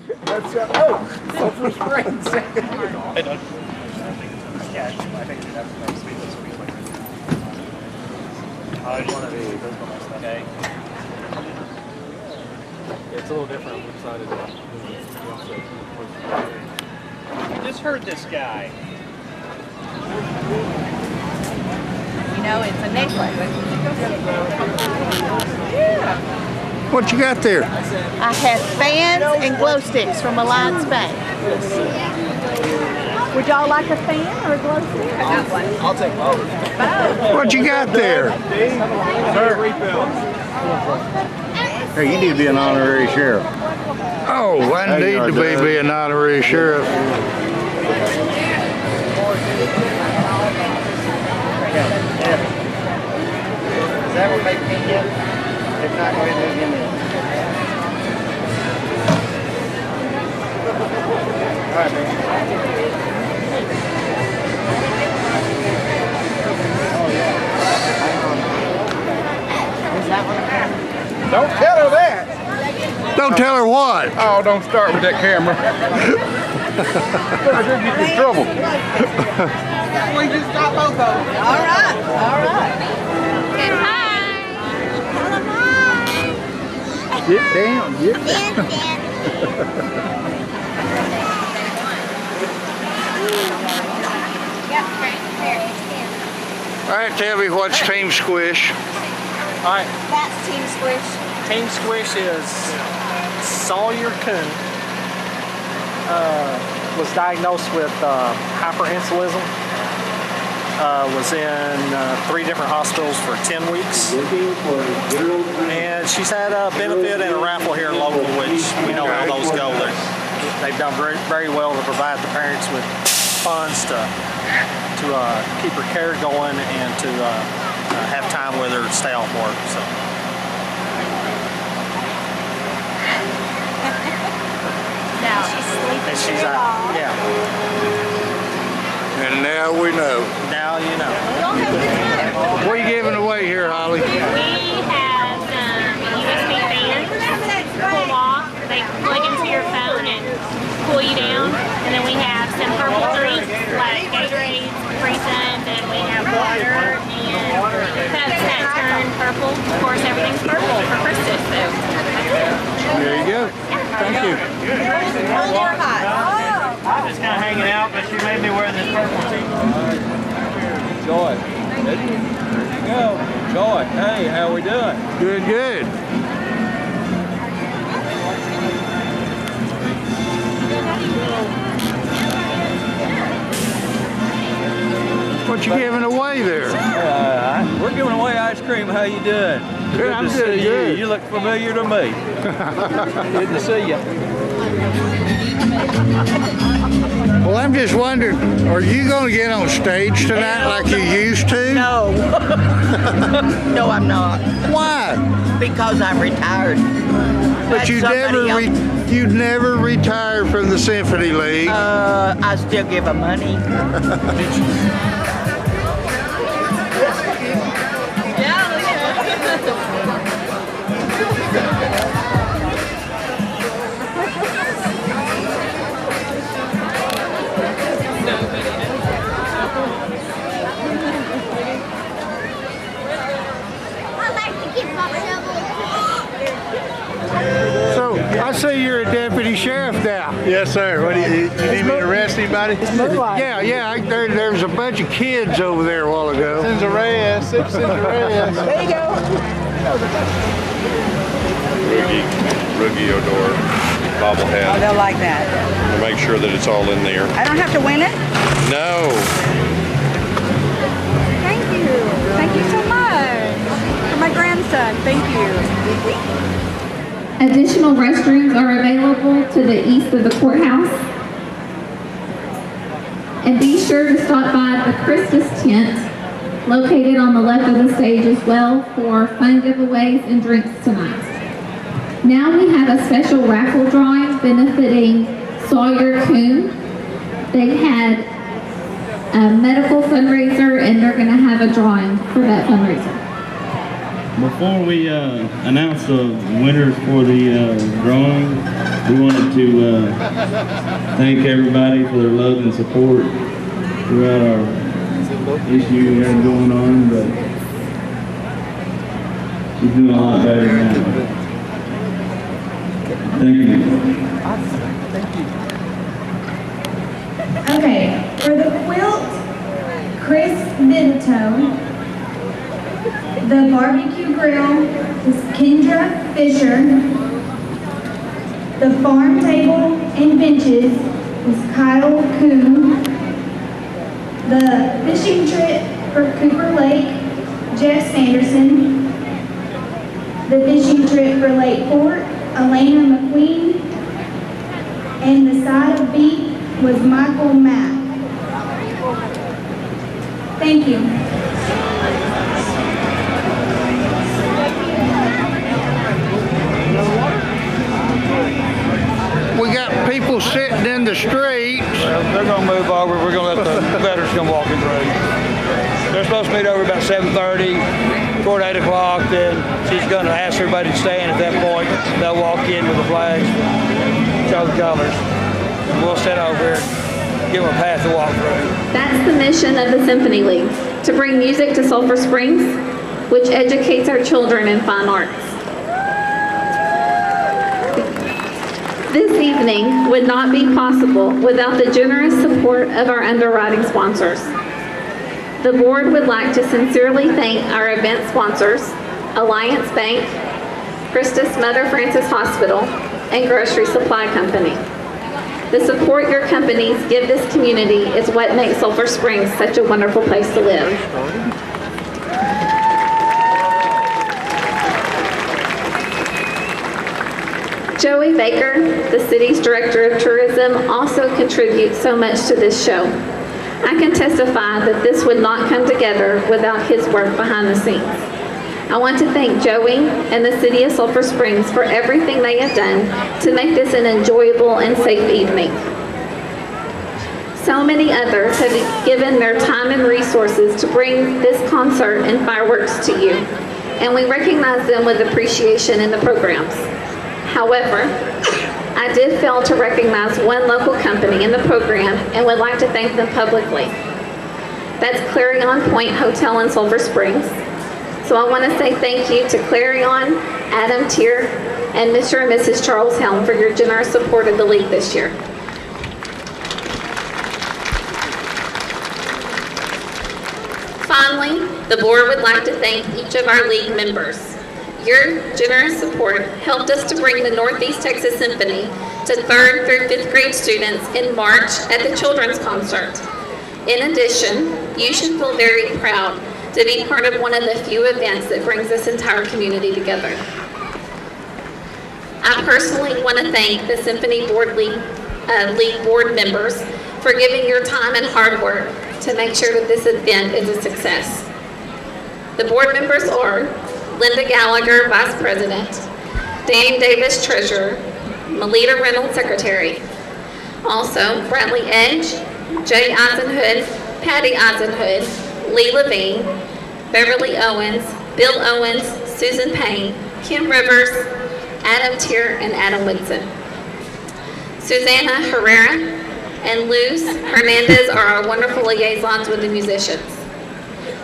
That's Sulphur Springs. I don't. Yeah, I think that's the next week. This week. It's one of these. Okay. It's a little different on which side of it. Just heard this guy. You know, it's a necklace. Yeah. What you got there? I have fans and glow sticks from Alliance Bank. Would y'all like a fan or a glow stick? I got one. I'll take both. What you got there? Hey, you need to be an honorary sheriff. Oh, I need to be an honorary sheriff. Is that what makes me get? If not, go ahead and move in there. All right, man. Oh, yeah. Is that one? Don't tell her that. Don't tell her what? Oh, don't start with that camera. Better get in trouble. We just got both of them. All right. All right. Get down, get down. All right, tell me what's Team Squish. All right. That's Team Squish. Team Squish is Sawyer Coon. Was diagnosed with hyperinsulinism. Was in 3 different hospitals for 10 weeks. And she's had a benefit and a raffle here local, which we know how those go. They've done very, very well to provide the parents with funds to keep her care going and to have time with her to stay off work. So. Now she's sleeping. And she's out. Yeah. And now we know. Now you know. What are you giving away here, Holly? We have some USB fans, pull off, they plug into your phone and cool you down. And then we have some purple drinks like Gatorade, Free Suns, and we have water and cups that turn purple. Of course, everything's purple for Christmas, so. There you go. Thank you. I'm just kind of hanging out, but she made me wear this purple tee. Joy. There you go. Joy. Hey, how we doing? Good, good. What you giving away there? We're giving away ice cream. How you doing? Good, I'm doing good. You look familiar to me. Good to see you. Well, I'm just wondering, are you going to get on stage tonight like you used to? No. No, I'm not. Why? Because I'm retired. But you never retired from the Symphony League. I still give them money. So, I see you're a deputy sheriff now. Yes, sir. What do you need me to arrest anybody? Yeah. There's a bunch of kids over there a while ago. Citizens arrest. Citizens arrest. There you go. Roogie Odor bobblehead. Oh, they'll like that. To make sure that it's all in there. I don't have to win it? No. Thank you. Thank you so much. For my grandson, thank you. Additional restrooms are available to the east of the courthouse. And be sure to stop by the Christmas tent located on the left of the stage as well for fun giveaways and drinks tonight. Now we have a special raffle drawing benefiting Sawyer Coon. They had a medical fundraiser and they're going to have a drawing for that fundraiser. Before we announce the winners for the drawing, we wanted to thank everybody for their love and support throughout our issue we had going on, but she's doing a lot better now. Thank you. Okay, for the quilt, Chris Middleton. The barbecue grill is Kendra Fisher. The farm table and benches is Kyle Kuhn. The fishing trip for Cooper Lake, Jeff Sanderson. The fishing trip for Lake Port, Elena McQueen. And the side of beef was Michael Mack. Thank you. We got people sitting in the streets. Well, they're going to move over. We're going to let the veterans come walking through. They're supposed to meet over about 7:30, toward 8 o'clock. Then she's going to ask everybody to stand at that point. They'll walk in with the flags, show the colors. And we'll sit over here, give them a path to walk through. That's the mission of the Symphony League, to bring music to Sulphur Springs, which educates our children in fine arts. This evening would not be possible without the generous support of our underwriting sponsors. The board would like to sincerely thank our event sponsors, Alliance Bank, Christus Mother Frances Hospital, and Grocery Supply Company. The support your companies give this community is what makes Sulphur Springs such a wonderful place to live. Joey Baker, the city's director of tourism, also contributes so much to this show. I can testify that this would not come together without his work behind the scenes. I want to thank Joey and the city of Sulphur Springs for everything they have done to make this an enjoyable and safe evening. So many others have given their time and resources to bring this concert and fireworks to you, and we recognize them with appreciation in the programs. However, I did fail to recognize one local company in the program and would like to thank them publicly. That's Clarion Point Hotel in Sulphur Springs. So I want to say thank you to Clarion, Adam Tier, and Mr. and Mrs. Charles Helm for your generous support of the league this year. Finally, the board would like to thank each of our league members. Your generous support helped us to bring the Northeast Texas Symphony to 3rd through 5th grade students in March at the children's concert. In addition, you should feel very proud to be part of one of the few events that brings this entire community together. I personally want to thank the Symphony League board members for giving your time and hard work to make sure that this event is a success. The board members are Linda Gallagher, Vice President, Dan Davis, Treasurer, Melita Reynolds, Secretary. Also, Bradley Edge, Jay Eisenhood, Patty Eisenhood, Lee Levine, Beverly Owens, Bill Owens, Susan Payne, Kim Rivers, Adam Tier, and Adam Woodson. Susanna Herrera and Luz Hernandez are our wonderful liaisons with the musicians.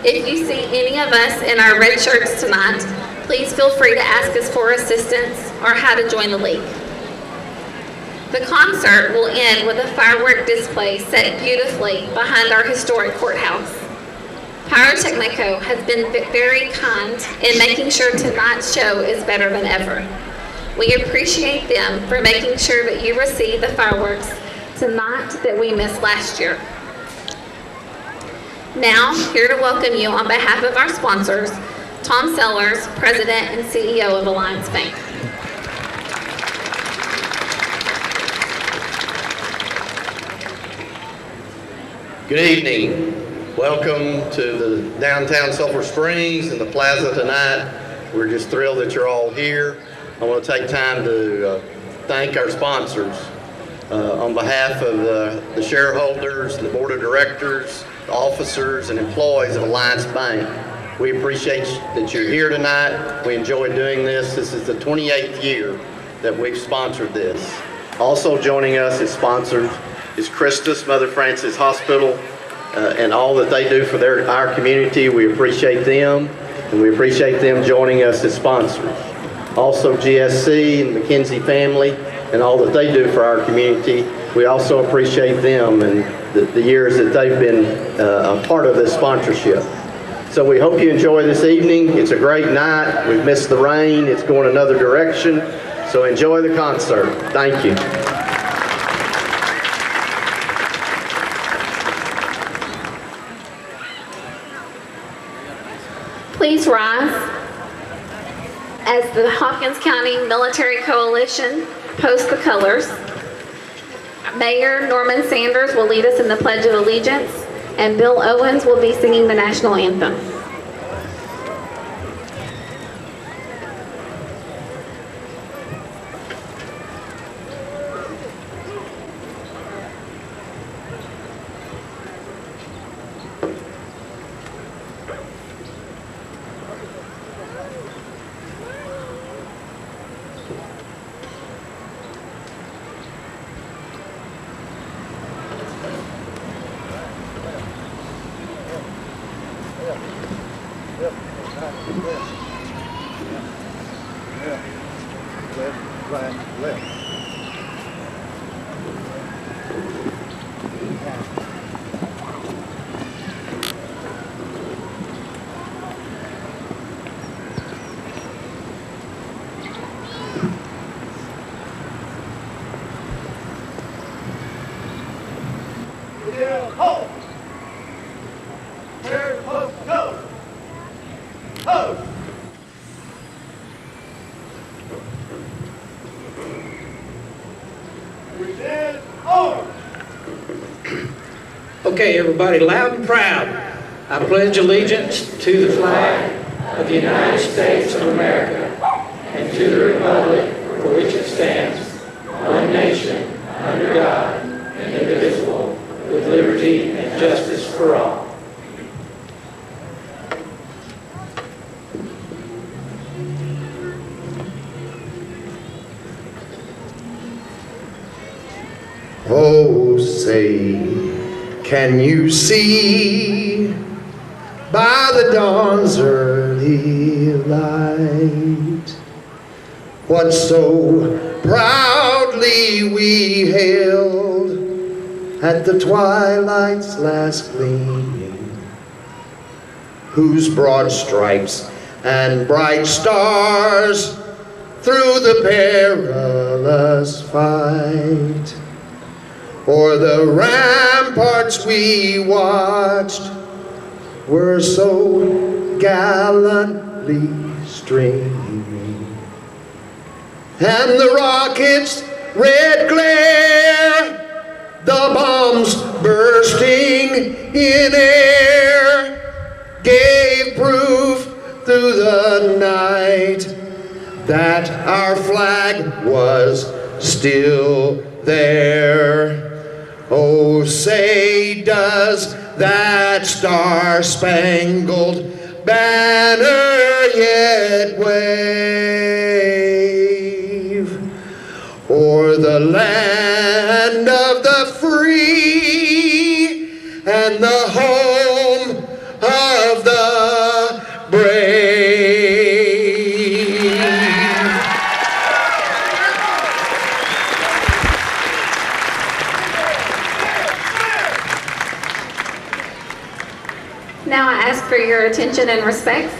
If you see any of us in our red shirts tonight, please feel free to ask us for assistance or how to join the league. The concert will end with a firework display set beautifully behind our historic courthouse. Pyrotechnico has been very kind in making sure tonight's show is better than ever. We appreciate them for making sure that you receive the fireworks tonight that we missed last year. Now, here to welcome you on behalf of our sponsors, Tom Sellers, President and CEO of Alliance Bank. Good evening. Welcome to the downtown Sulphur Springs and the Plaza tonight. We're just thrilled that you're all here. I want to take time to thank our sponsors on behalf of the shareholders, the board of directors, the officers and employees of Alliance Bank. We appreciate that you're here tonight. We enjoy doing this. This is the 28th year that we've sponsored this. Also joining us as sponsors is Christus Mother Frances Hospital and all that they do for our community. We appreciate them, and we appreciate them joining us as sponsors. Also GSC and McKenzie family and all that they do for our community. We also appreciate them and the years that they've been a part of this sponsorship. So we hope you enjoy this evening. It's a great night. We've missed the rain. It's going another direction. So enjoy the concert. Thank you. Please rise as the Hawkins County Military Coalition posts the colors. Mayor Norman Sanders will lead us in the Pledge of Allegiance, and Bill Owens will be singing the national anthem. Okay, everybody, loud and proud. I pledge allegiance to the flag of the United States of America and to the republic for which it stands, one nation, under God, indivisible, with liberty and justice for all. Oh, say, can you see by the dawn's early light what so proudly we hailed at the twilight's last gleaming, whose broad stripes and bright stars through the perilous fight o'er the ramparts we watched were so gallantly streaming, and the rockets' red glare, the bombs bursting in air, gave proof through the night that our flag was still there. Oh, say, does that star-spangled banner yet wave o'er the land of the free and the home of the brave? Now I ask for your attention and respect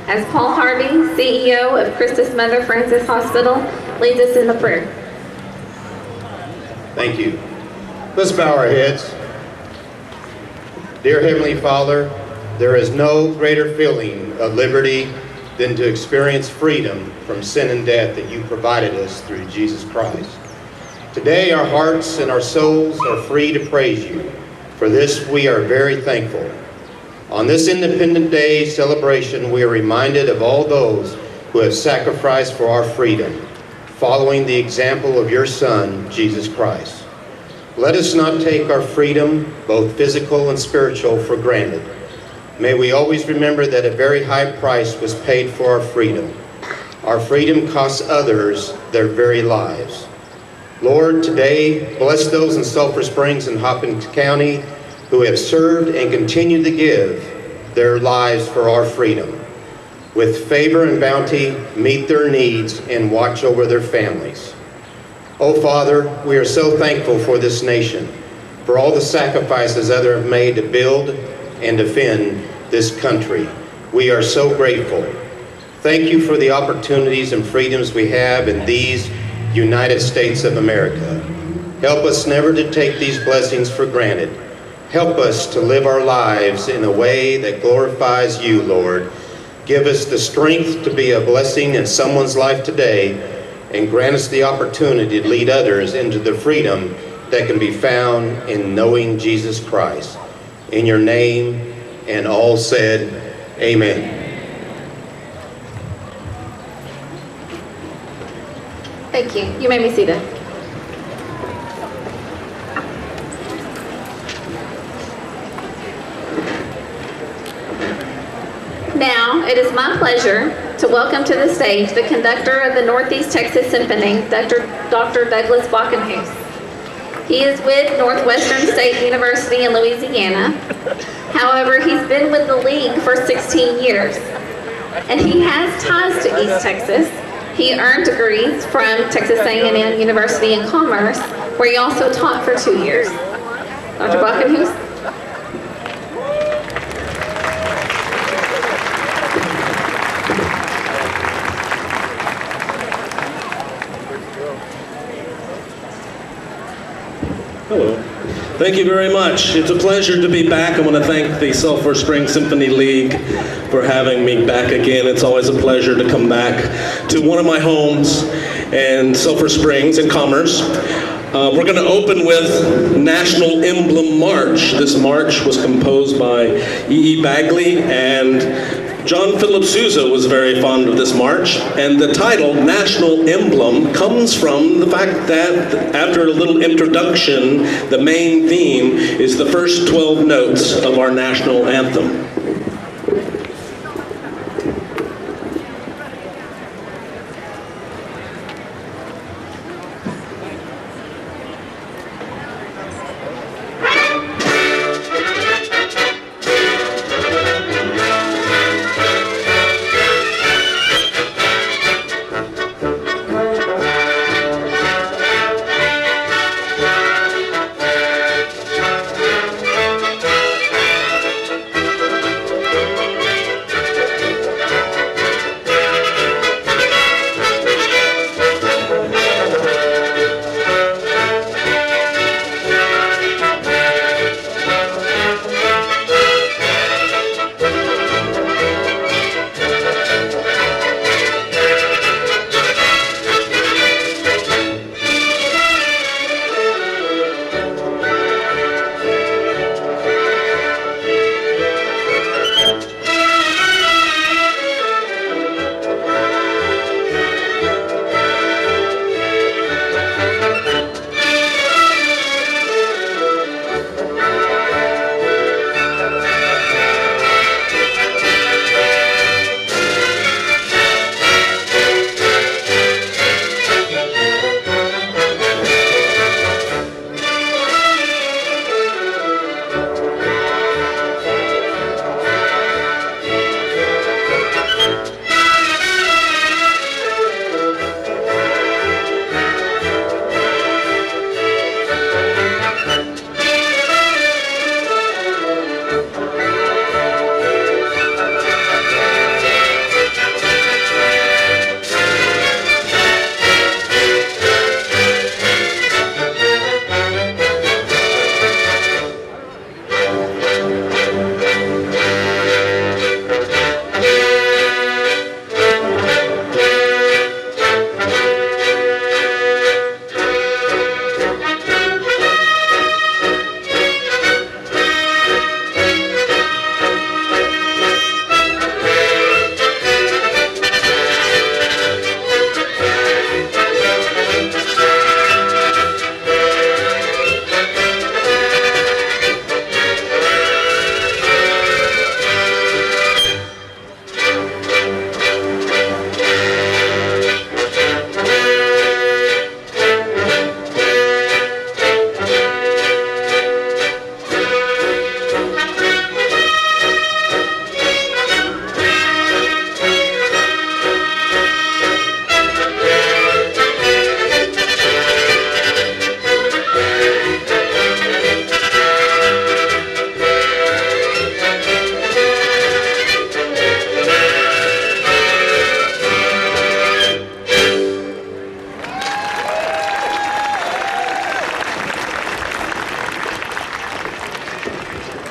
as Paul Harvey, CEO of Christus Mother Frances Hospital, leads us in the prayer. Thank you. Let's bow our heads. Dear Heavenly Father, there is no greater feeling of liberty than to experience freedom from sin and death that you provided us through Jesus Christ. Today our hearts and our souls are free to praise you. For this we are very thankful. On this Independence Day celebration, we are reminded of all those who have sacrificed for our freedom, following the example of your Son, Jesus Christ. Let us not take our freedom, both physical and spiritual, for granted. May we always remember that a very high price was paid for our freedom. Our freedom costs others their very lives. Lord, today, bless those in Sulphur Springs and Hopkins County who have served and continue to give their lives for our freedom. With favor and bounty, meet their needs and watch over their families. Oh, Father, we are so thankful for this nation, for all the sacrifices others have made to build and defend this country. We are so grateful. Thank you for the opportunities and freedoms we have in these United States of America. Help us never to take these blessings for granted. Help us to live our lives in a way that glorifies you, Lord. Give us the strength to be a blessing in someone's life today, and grant us the opportunity to lead others into the freedom that can be found in knowing Jesus Christ. In your name, and all said, amen. Thank you. You may be seated. Now, it is my pleasure to welcome to the stage the conductor of the Northeast Texas Symphony, Dr. Douglas Bockenhuis. He is with Northwestern State University in Louisiana. However, he's been with the league for 16 years, and he has ties to East Texas. He earned degrees from Texas A&M University in Commerce, where he also taught for 2 years. Dr. Bockenhuis. Hello. Thank you very much. It's a pleasure to be back. I want to thank the Sulphur Springs Symphony League for having me back again. It's always a pleasure to come back to one of my homes in Sulphur Springs in Commerce. We're going to open with National Emblem March. This march was composed by E.E. Bagley, and John Philip Sousa was very fond of this march, and the title, National Emblem, comes from the fact that after a little introduction, the main theme is the first 12 notes of our national anthem.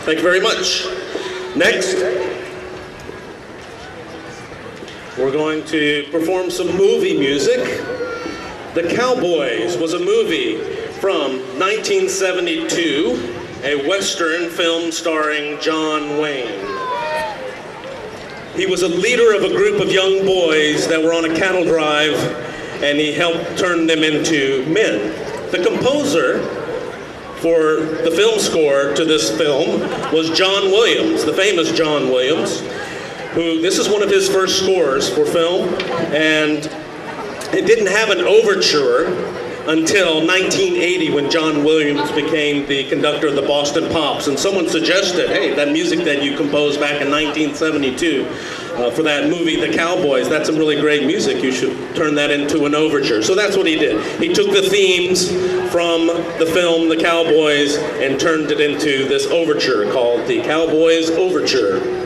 Thank you very much. Next, we're going to perform some movie music. The Cowboys was a movie from 1972, a Western film starring John Wayne. He was a leader of a group of young boys that were on a cattle drive, and he helped turn them into men. The composer for the film score to this film was John Williams, the famous John Williams, who, this is one of his first scores for film, and it didn't have an overture until 1980 when John Williams became the conductor of the Boston Pops, and someone suggested, hey, that music that you composed back in 1972 for that movie, The Cowboys, that's some really great music, you should turn that into an overture. So that's what he did. He took the themes from the film The Cowboys and turned it into this overture called The Cowboys Overture.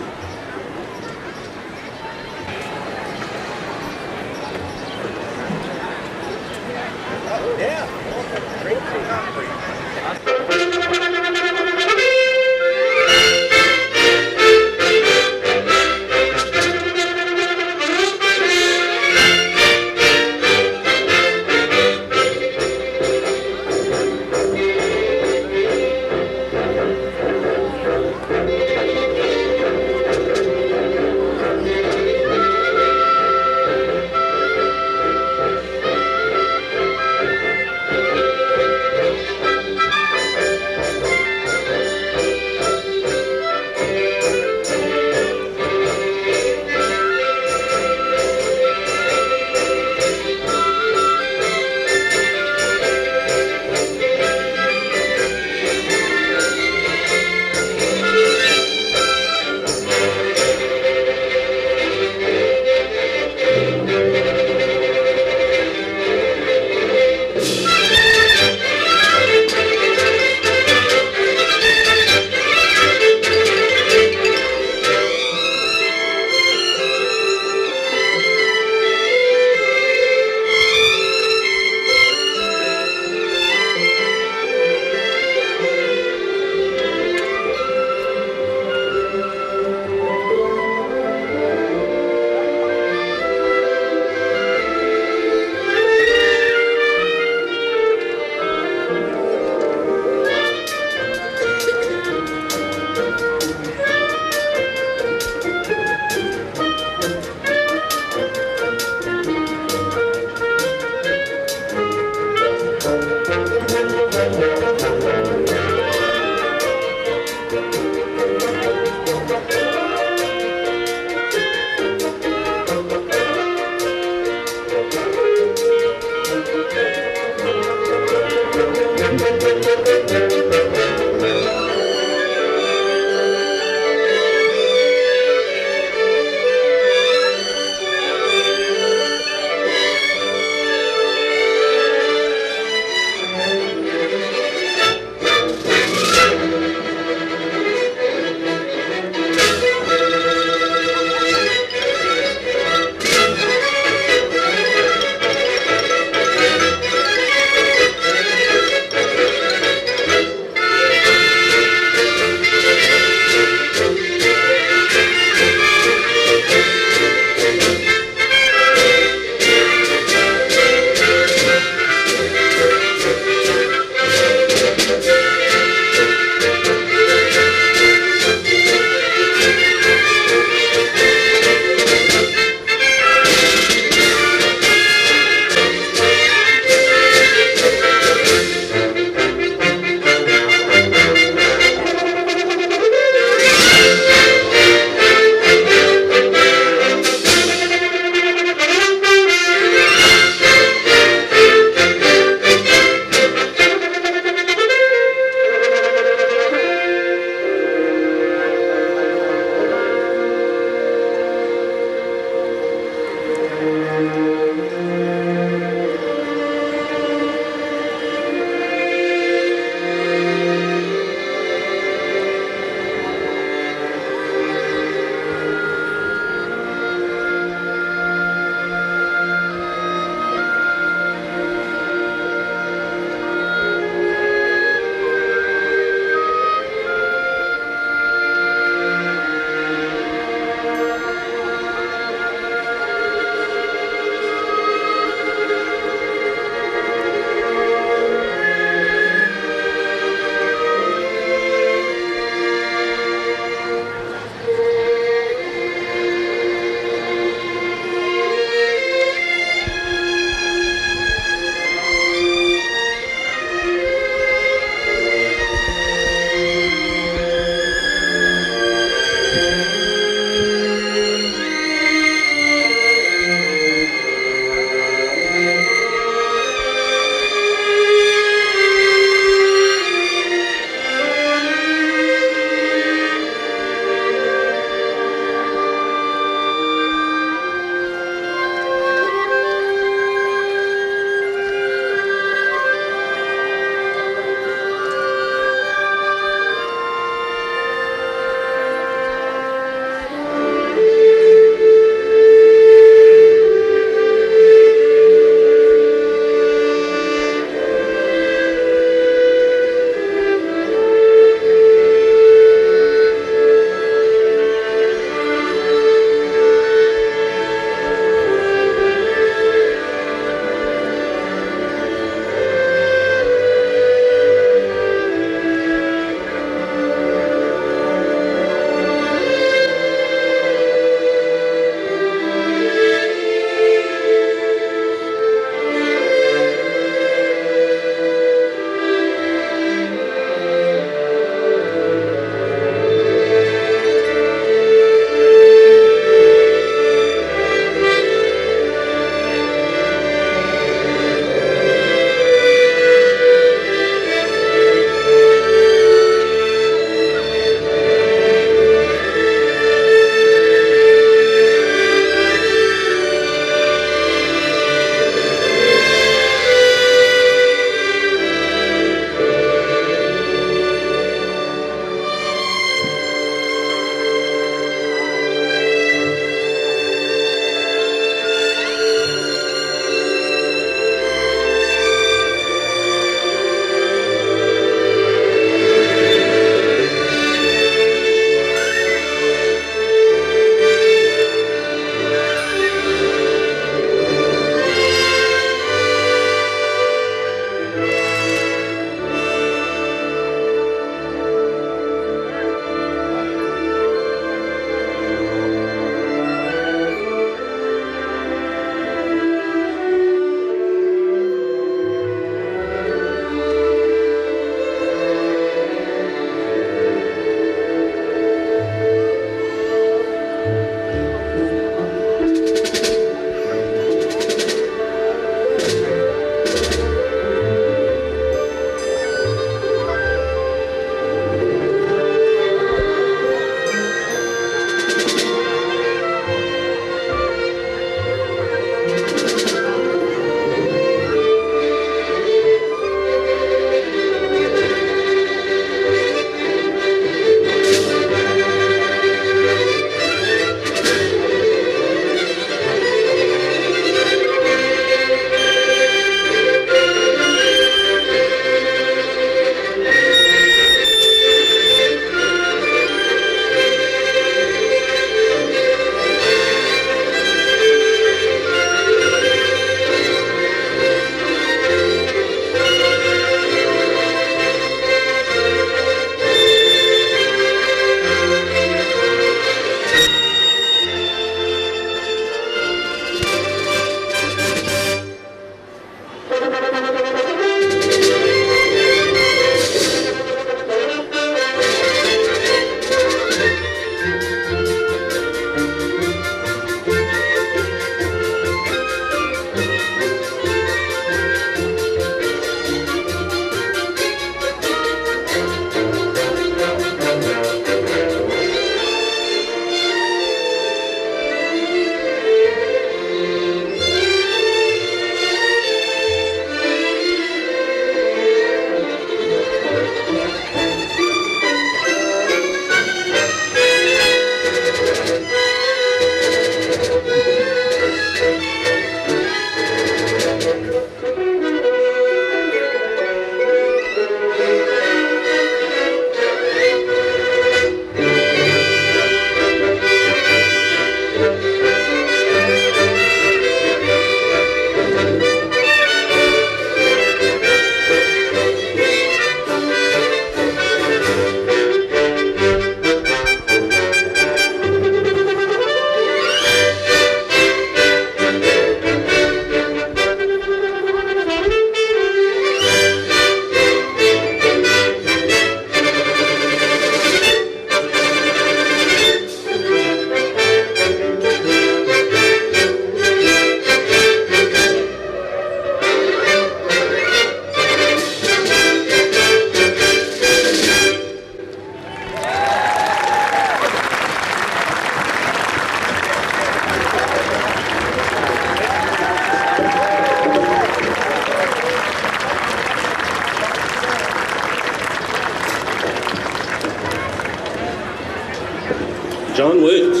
John Woods.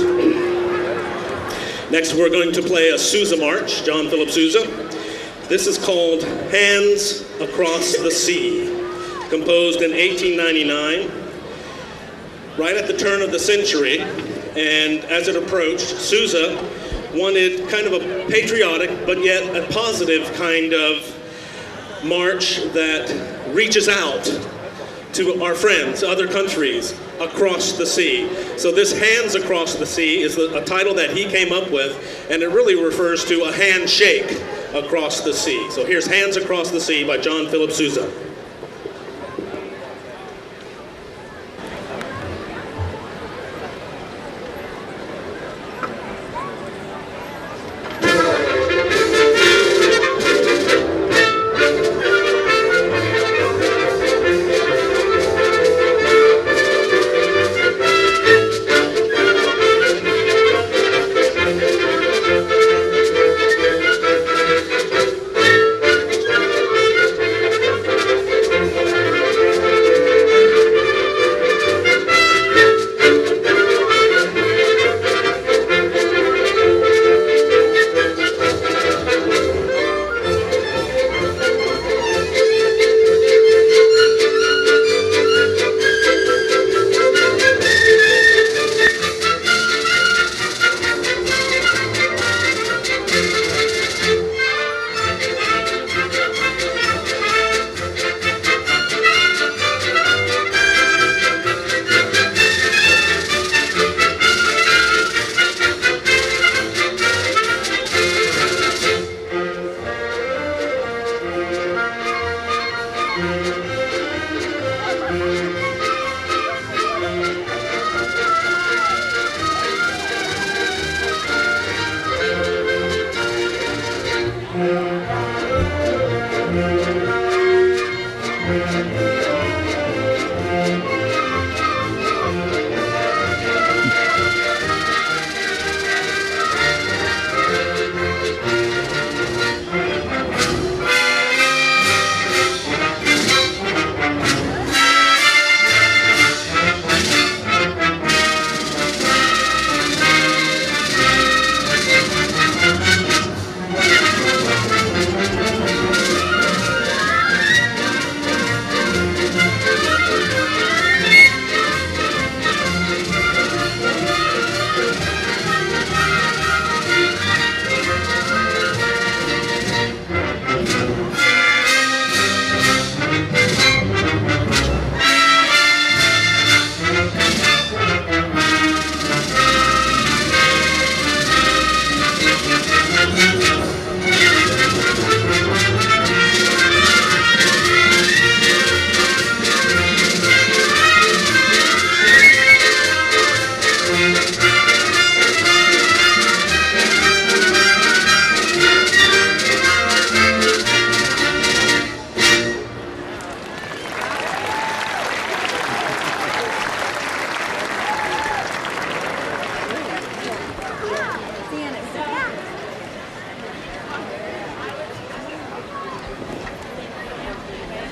Next, we're going to play a Sousa march, John Philip Sousa. This is called Hands Across the Sea, composed in 1899, right at the turn of the century. And as it approached, Sousa wanted kind of a patriotic, but yet a positive kind of march that reaches out to our friends, other countries across the sea. So this Hands Across the Sea is a title that he came up with, and it really refers to a handshake across the sea. So here's Hands Across the Sea by John Philip Sousa.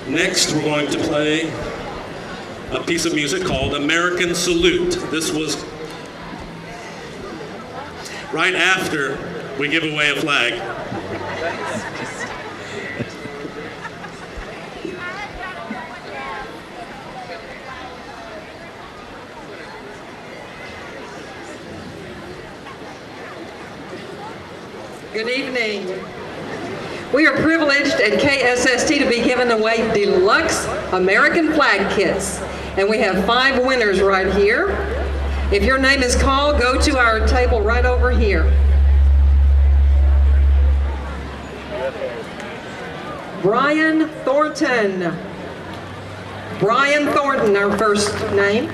Next, we're going to play a piece of music called American Salute. This was right after we give away a flag. Good evening. We are privileged at KSST to be giving away deluxe American flag kits. And we have 5 winners right here. If your name is called, go to our table right over here. Brian Thornton. Brian Thornton, our first name.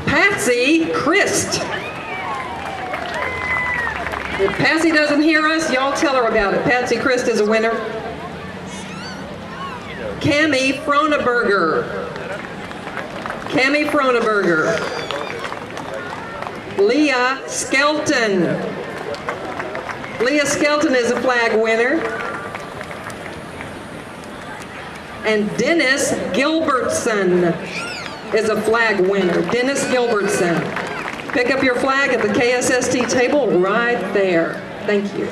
Patsy Christ. If Patsy doesn't hear us, y'all tell her about it. Patsy Christ is a winner. Cammie Froneberger. Cammie Froneberger. Leah Skelton. Leah Skelton is a flag winner. And Dennis Gilbertson. is a flag winner, Dennis Gilbertson. Pick up your flag at the KSST table right there. Thank you.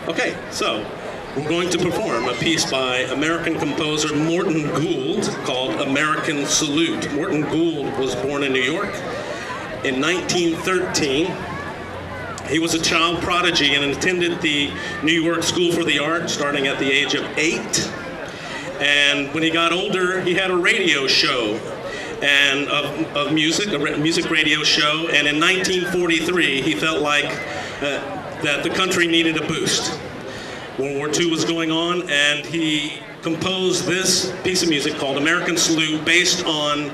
Okay, so we're going to perform a piece by American composer Morton Gould called American Salute. Morton Gould was born in New York in 1913. He was a child prodigy and attended the New York School for the Arts starting at the age of 8. And when he got older, he had a radio show and of music, a music radio show. And in 1943, he felt like that the country needed a boost. World War II was going on, and he composed this piece of music called American Salute based on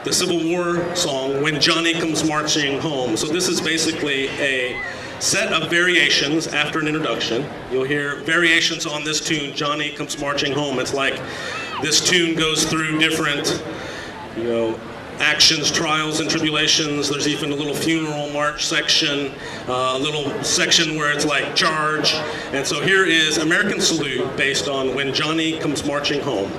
the Civil War song, When Johnny Comes Marching Home. So this is basically a set of variations after an introduction. You'll hear variations on this tune, Johnny Comes Marching Home. It's like this tune goes through different, actions, trials, and tribulations. There's even a little funeral march section, a little section where it's like charge. And so here is American Salute based on When Johnny Comes Marching Home.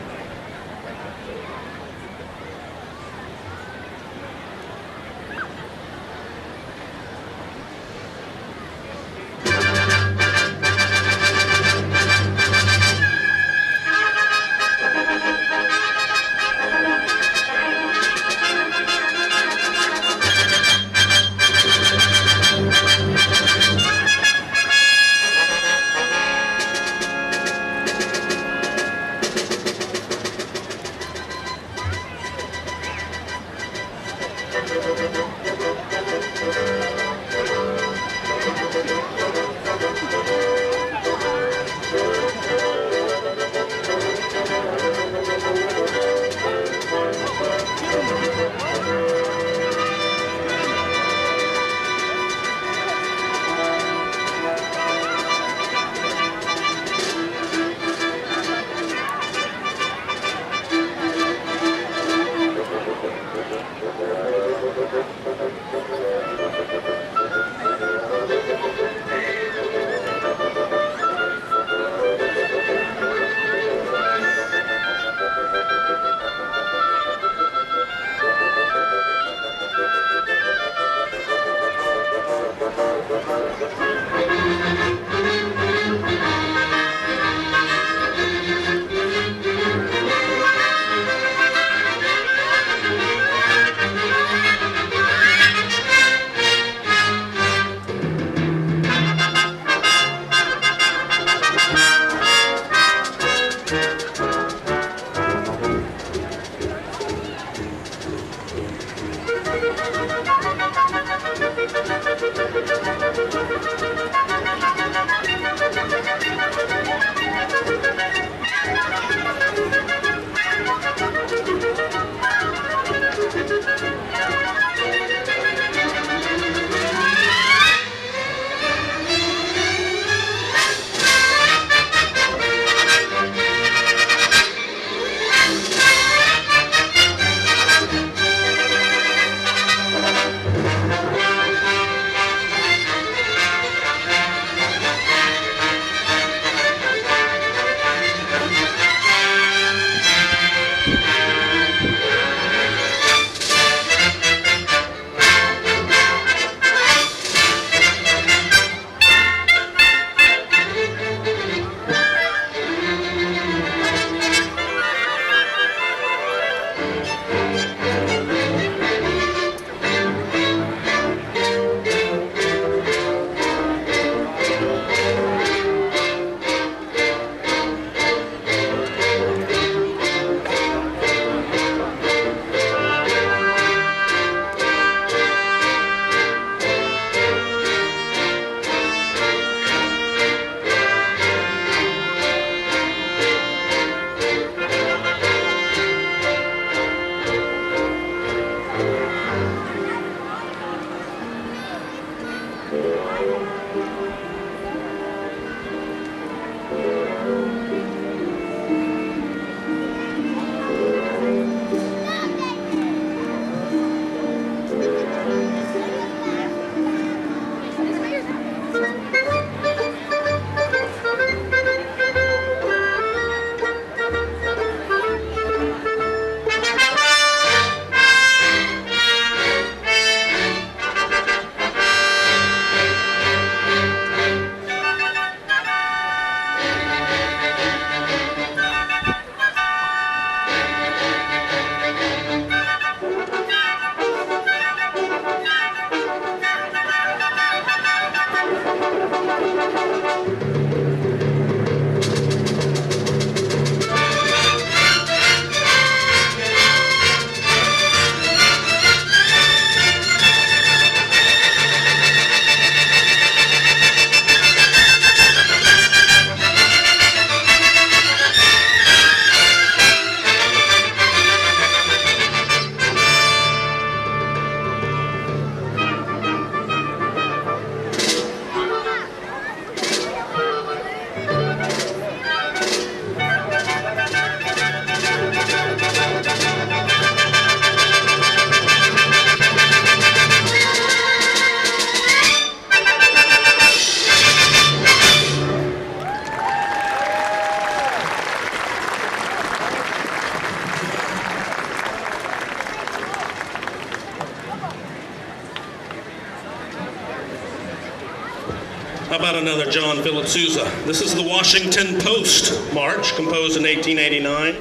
How about another John Philip Sousa? This is the Washington Post March, composed in 1889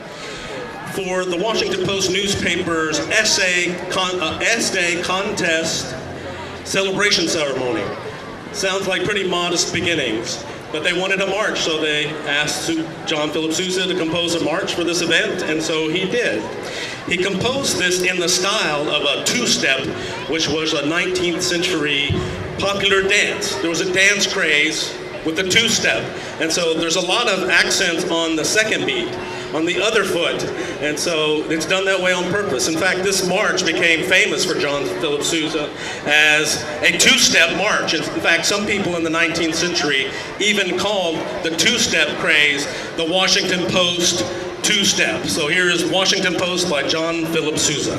for the Washington Post newspaper's essay contest celebration ceremony. Sounds like pretty modest beginnings, but they wanted a march, so they asked John Philip Sousa to compose a march for this event, and so he did. He composed this in the style of a two-step, which was a 19th century popular dance. There was a dance craze with the two-step, and so there's a lot of accents on the second beat, on the other foot, and so it's done that way on purpose. In fact, this march became famous for John Philip Sousa as a two-step march. In fact, some people in the 19th century even called the two-step craze the Washington Post two-step. So here is Washington Post by John Philip Sousa.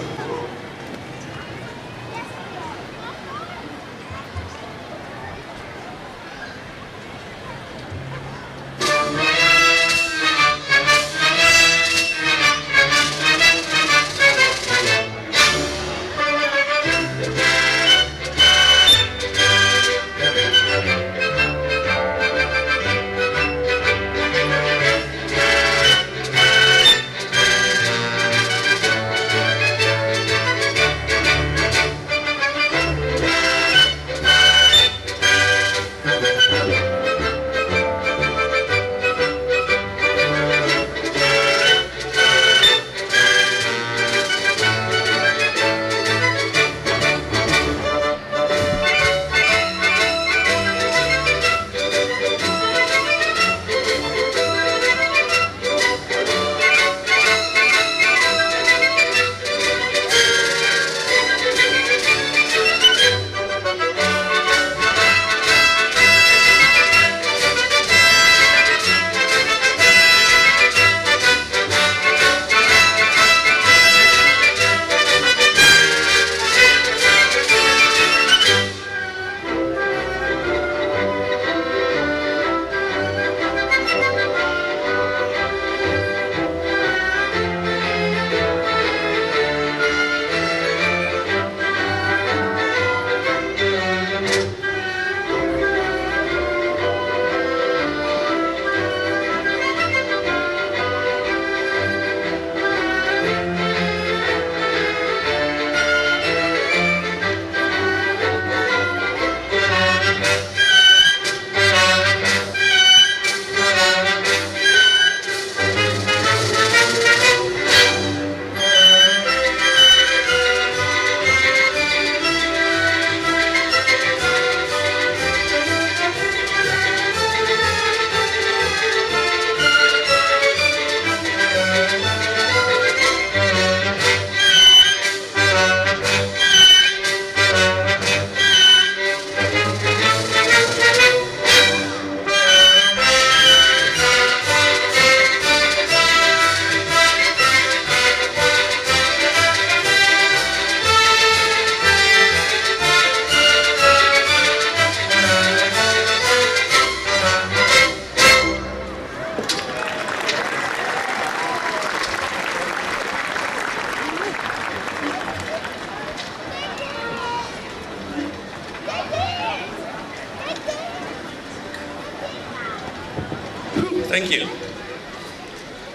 Thank you.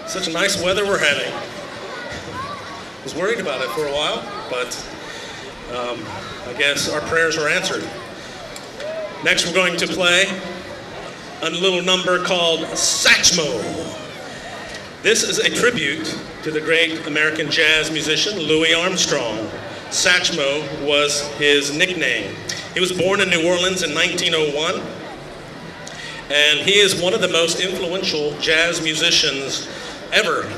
Such nice weather we're having. I was worried about it for a while, but I guess our prayers were answered. Next we're going to play a little number called Satchmo. This is a tribute to the great American jazz musician Louis Armstrong. Satchmo was his nickname. He was born in New Orleans in 1901, and he is one of the most influential jazz musicians ever.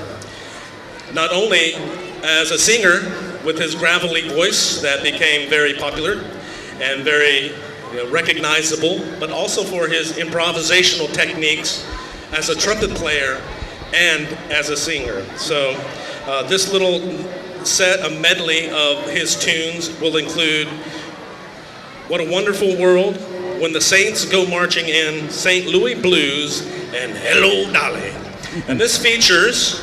Not only as a singer with his gravelly voice that became very popular and very recognizable, but also for his improvisational techniques as a trumpet player and as a singer. So this little set, a medley of his tunes, will include What a Wonderful World, When the Saints Go Marching In, St. Louis Blues, and Hello Dolly. And this features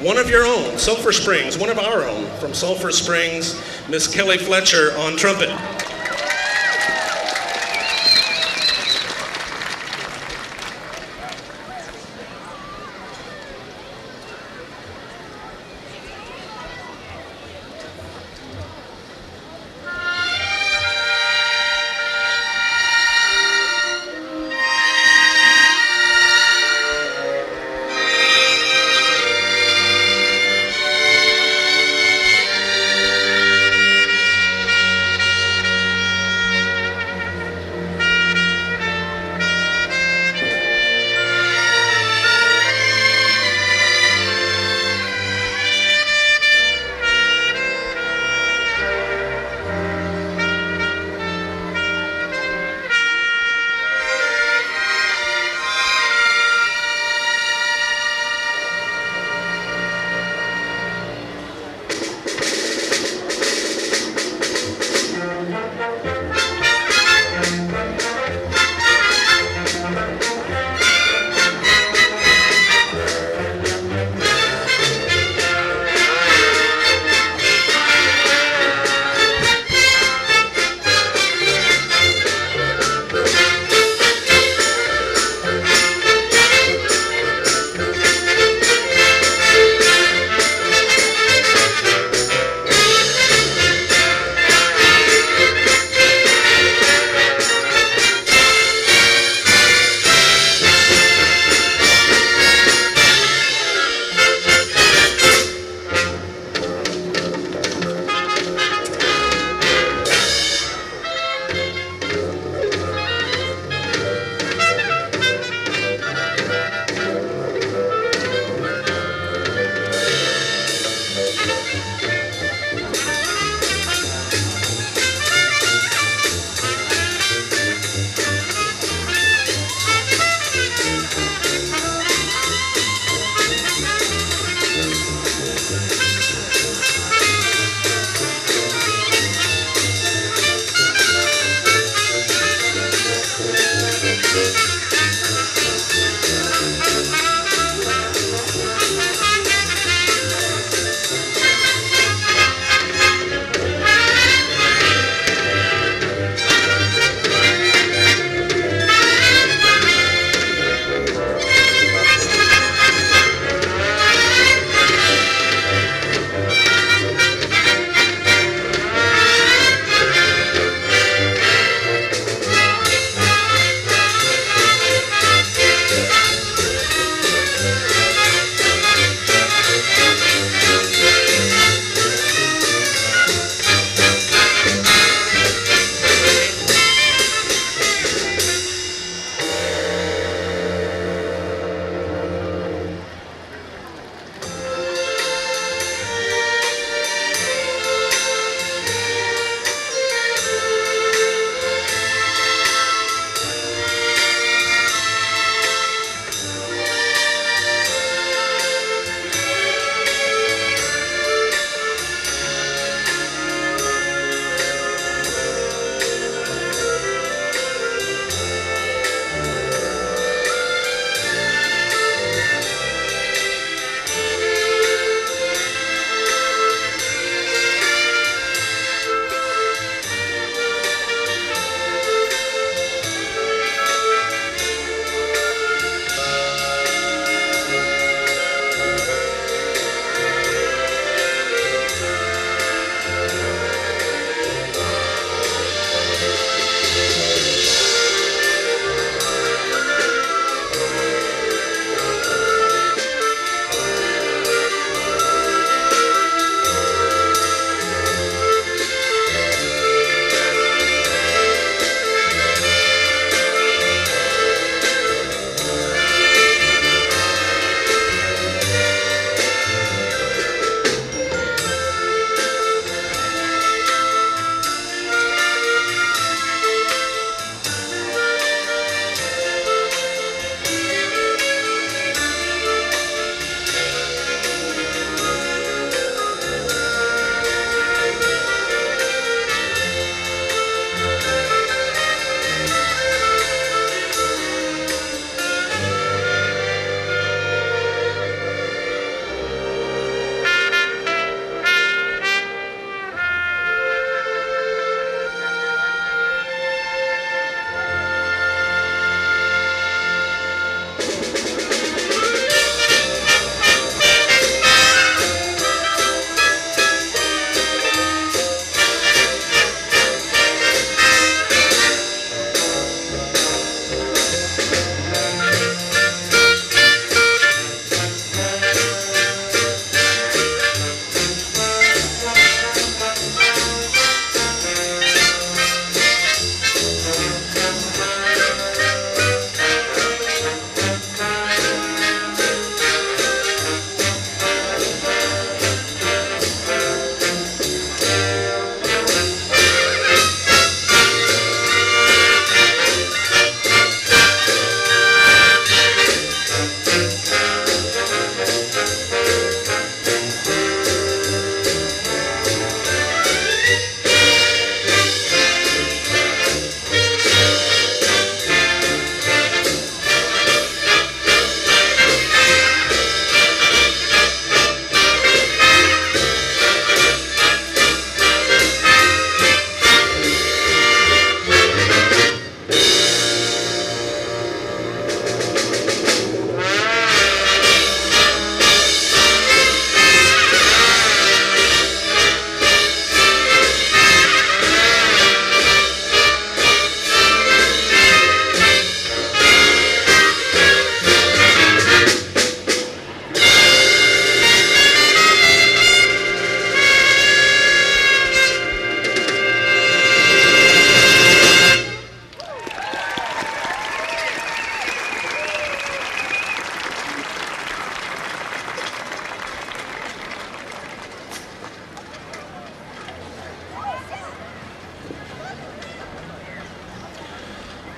one of your own, Sulphur Springs, one of our own from Sulphur Springs, Miss Kelly Fletcher on trumpet.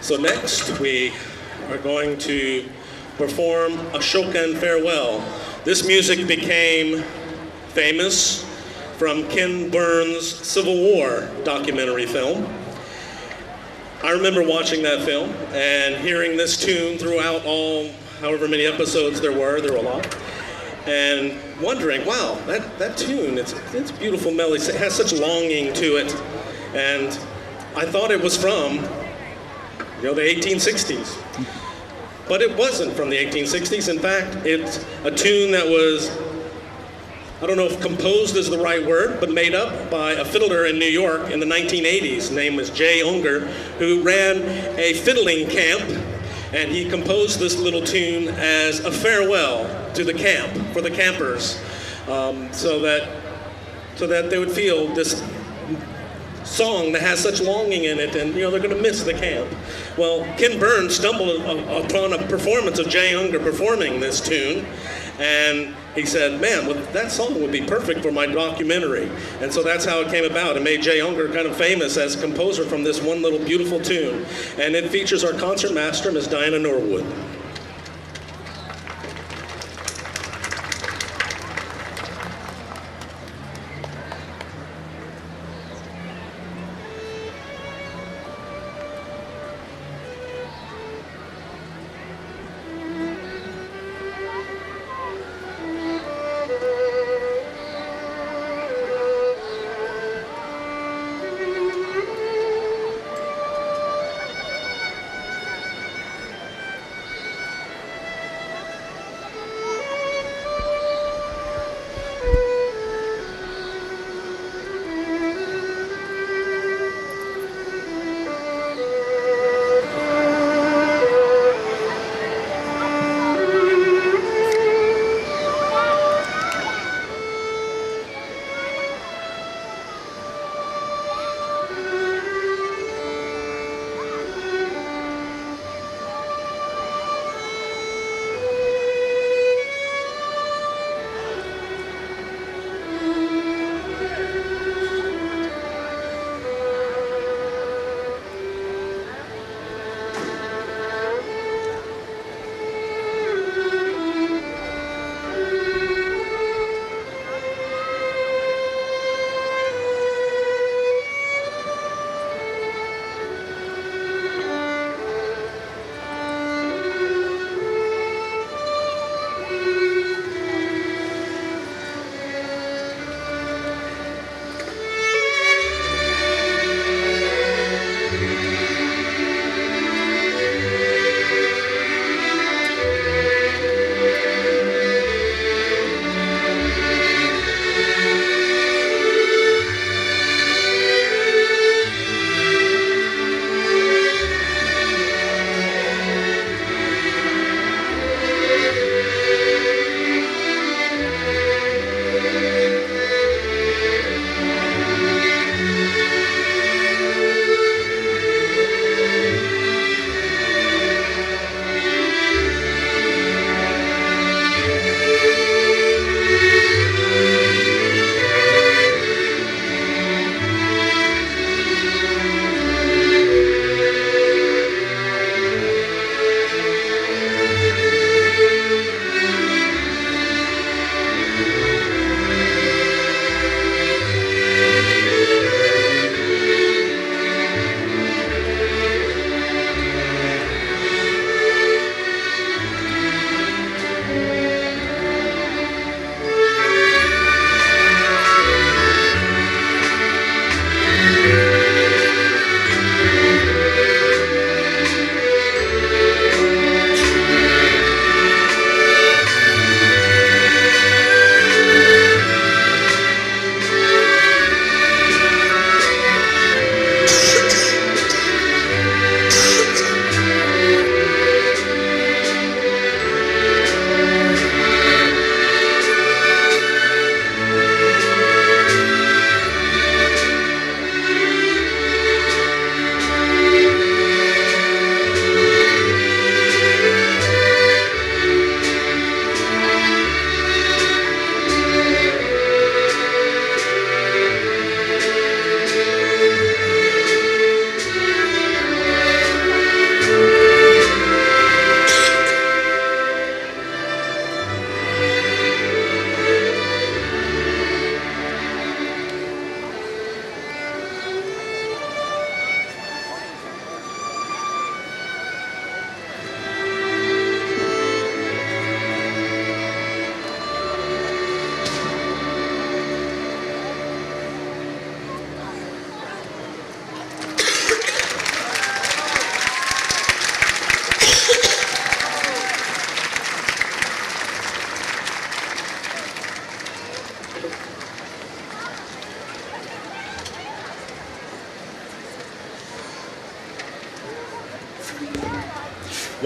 So next we are going to perform Ashoka and Farewell. This music became famous from Ken Burns' Civil War documentary film. I remember watching that film and hearing this tune throughout all, however many episodes there were a lot, and wondering, wow, that tune, it's beautiful melody, it has such longing to it, and I thought it was from, the 1860s. But it wasn't from the 1860s. In fact, it's a tune that was, I don't know if composed is the right word, but made up by a fiddler in New York in the 1980s. His name was J. Unger, who ran a fiddling camp, and he composed this little tune as a farewell to the camp, for the campers, so that they would feel this song that has such longing in it, and they're going to miss the camp. Well, Ken Burns stumbled upon a performance of Jay Unger performing this tune, and he said, man, well, that song would be perfect for my documentary. And so that's how it came about. It made Jay Unger kind of famous as a composer from this one little beautiful tune. And it features our concert master, Miss Diana Norwood.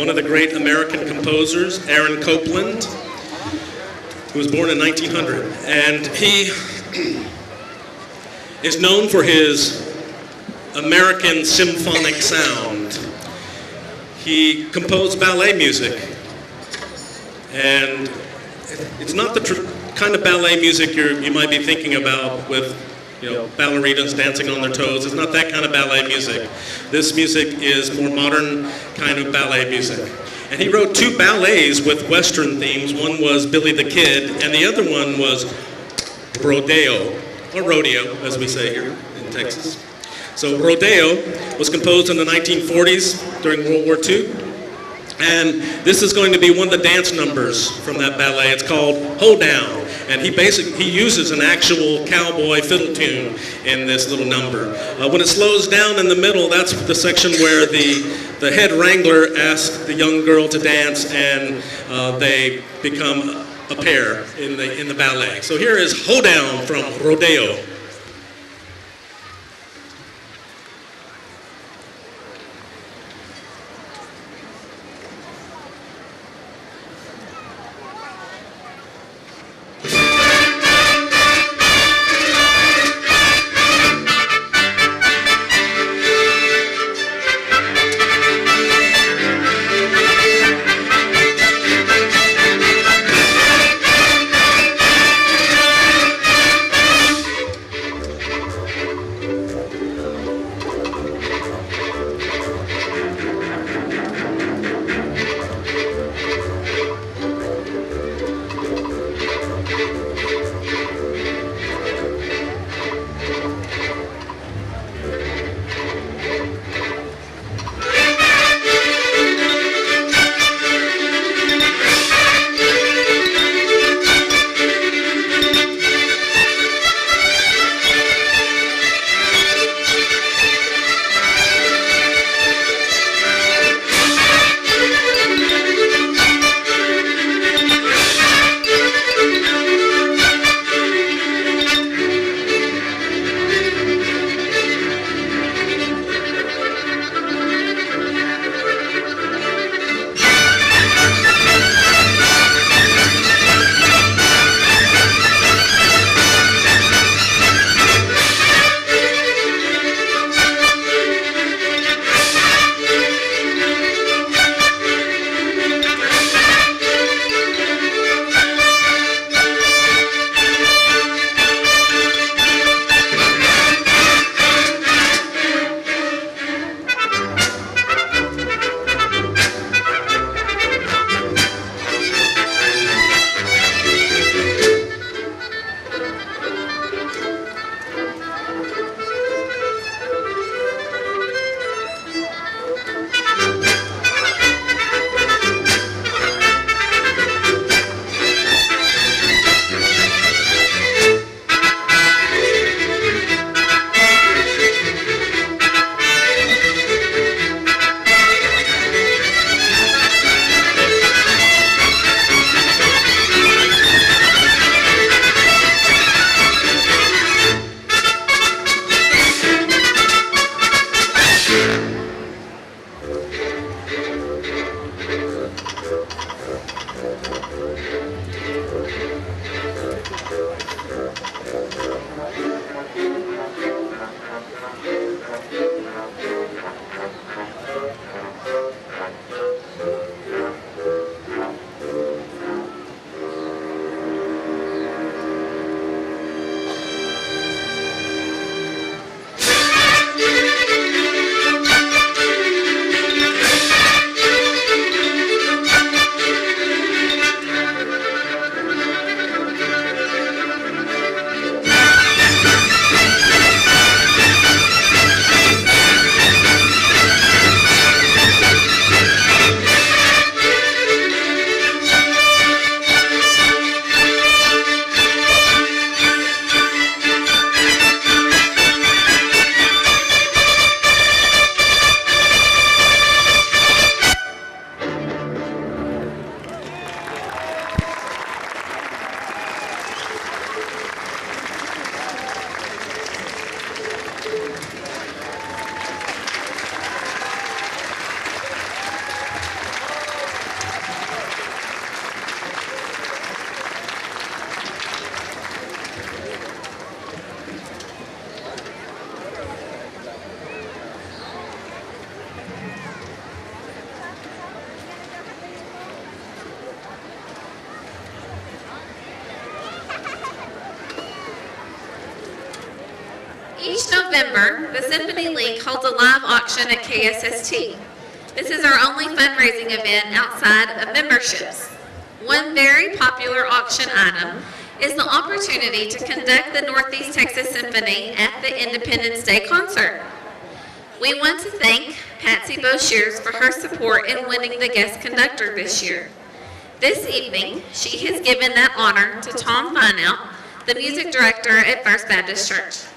one of the great American composers, Aaron Copland, who was born in 1900. And he is known for his American symphonic sound. He composed ballet music. And it's not the kind of ballet music you might be thinking about with ballerinas dancing on their toes. It's not that kind of ballet music. This music is more modern kind of ballet music. And he wrote 2 ballets with Western themes. One was Billy the Kid, and the other one was Rodeo, or Rodeo, as we say here in Texas. So Rodeo was composed in the 1940s during World War II. And this is going to be one of the dance numbers from that ballet. It's called Hold Down. And he uses an actual cowboy fiddle tune in this little number. When it slows down in the middle, that's the section where the head wrangler asks the young girl to dance, and they become a pair in the ballet. So here is Hold Down from Rodeo. November, the Symphony League holds a live auction at KSST. This is our only fundraising event outside of memberships. One very popular auction item is the opportunity to conduct the Northeast Texas Symphony at the Independence Day concert. We want to thank Patsy Boshears for her support in winning the guest conductor this year. This evening, she has given that honor to Tom Fineout, the music director at First Baptist Church.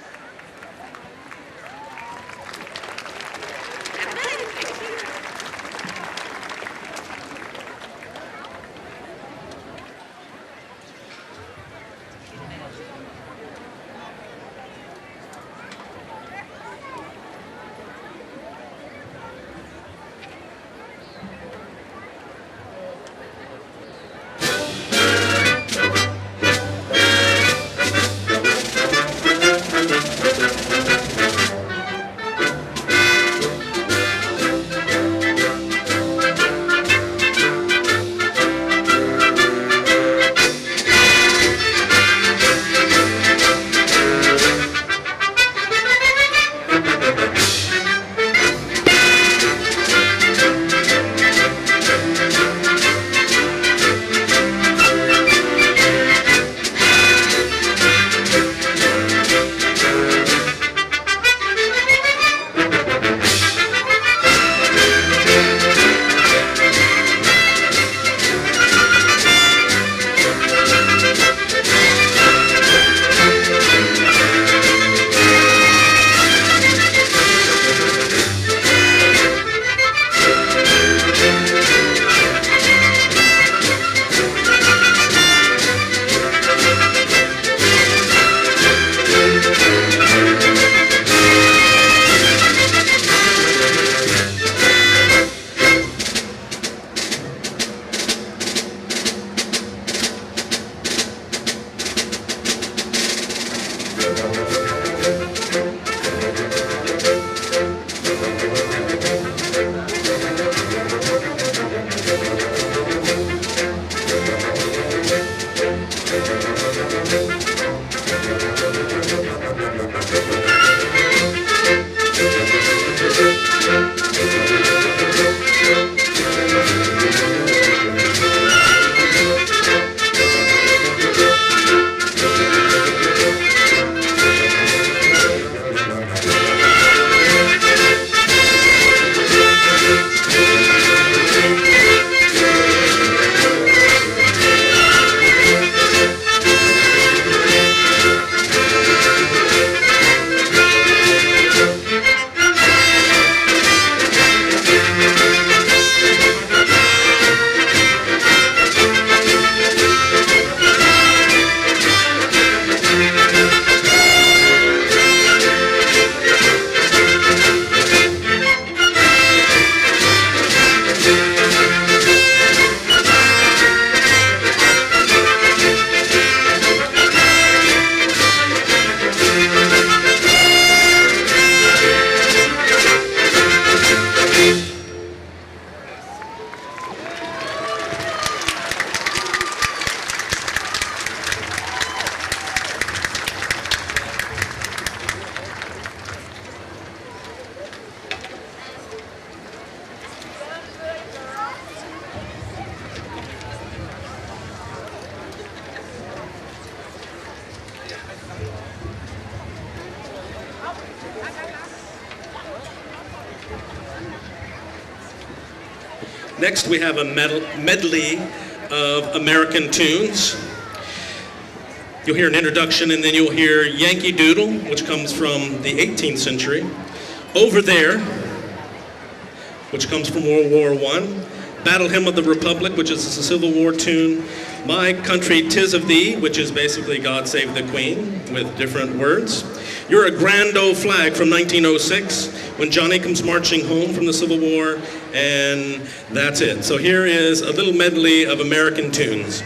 Next, we have a medley of American tunes. You'll hear an introduction, and then you'll hear Yankee Doodle, which comes from the 18th century. Over There, which comes from World War I. Battle Hymn of the Republic, which is a Civil War tune. My Country, 'Tis of Thee, which is basically God Save the Queen, with different words. You're a Grand Old Flag from 1906, when Johnny comes marching home from the Civil War, and that's it. So here is a little medley of American tunes.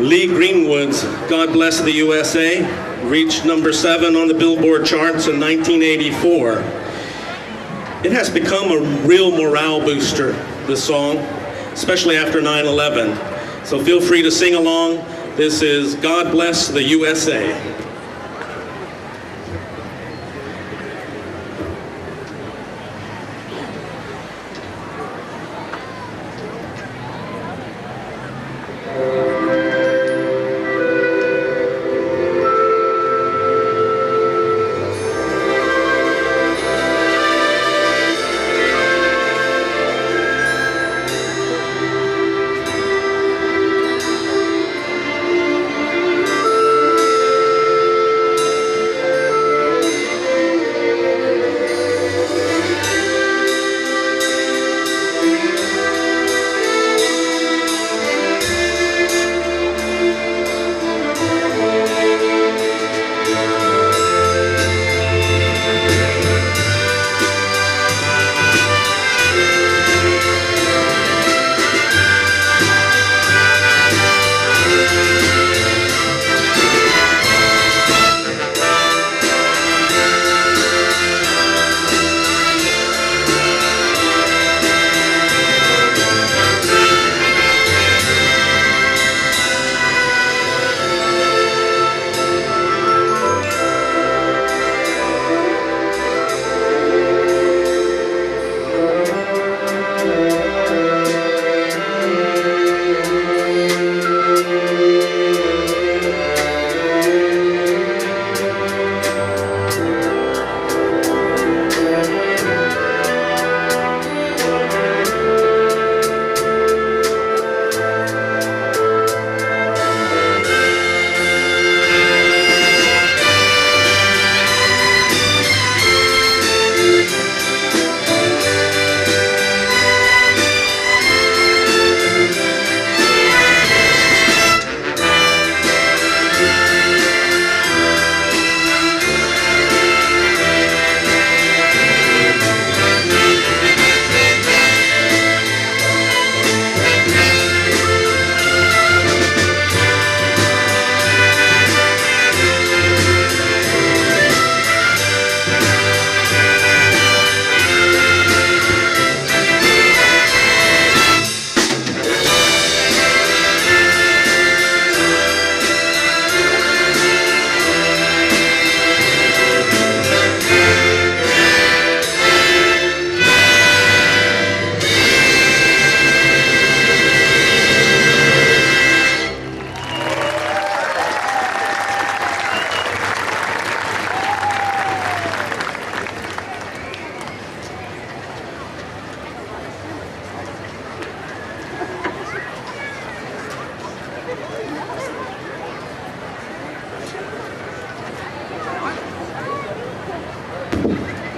Lee Greenwood's God Bless the USA reached number 7 on the Billboard charts in 1984. It has become a real morale booster, this song, especially after 9/11. So feel free to sing along. This is God Bless the USA.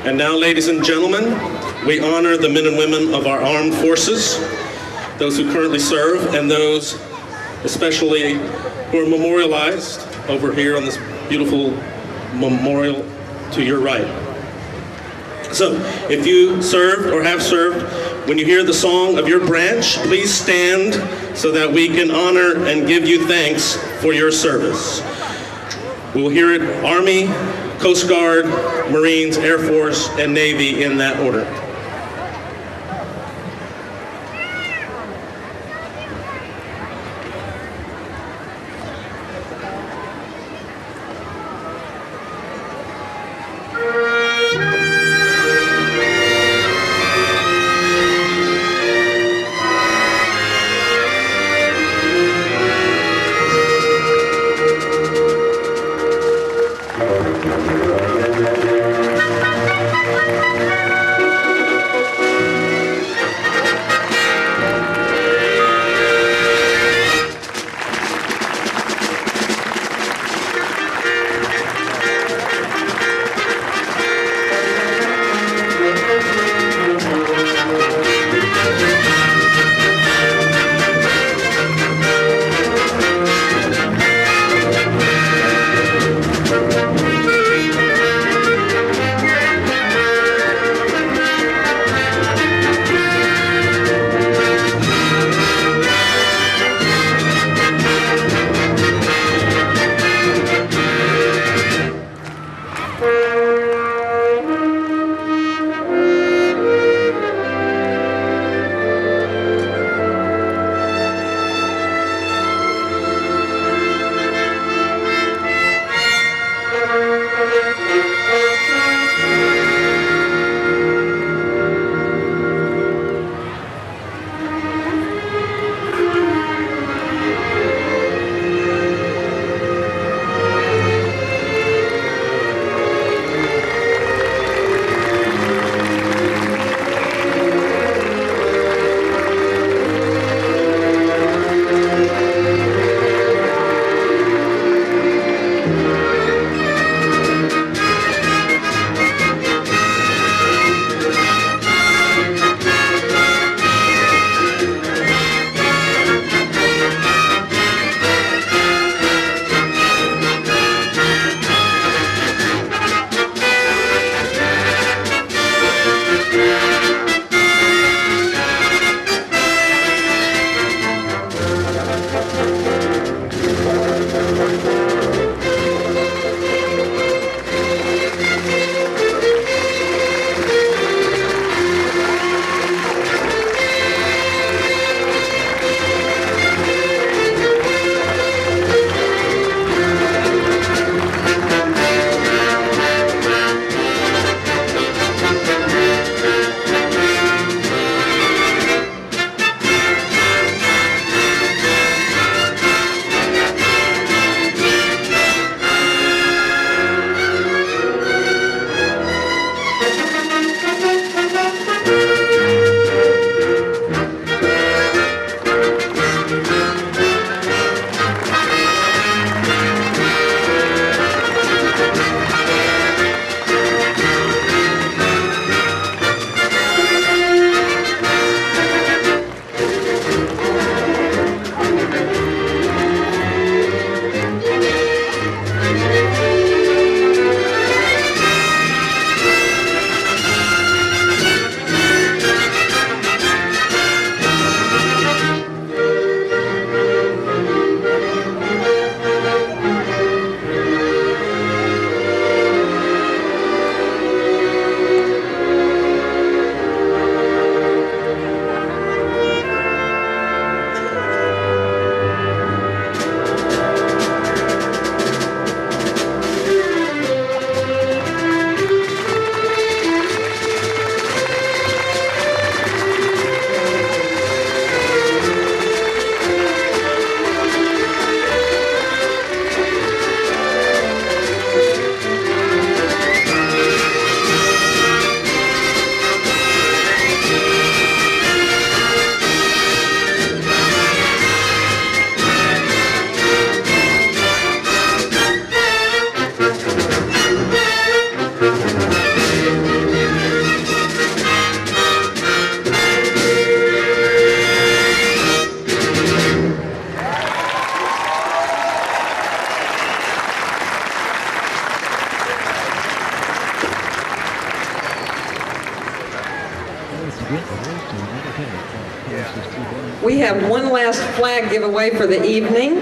And now, ladies and gentlemen, we honor the men and women of our armed forces, those who currently serve, and those especially who are memorialized over here on this beautiful memorial to your right. So, if you served or have served, when you hear the song of your branch, please stand so that we can honor and give you thanks for your service. We'll hear it Army, Coast Guard, Marines, Air Force, and Navy in that order. We have one last flag giveaway for the evening.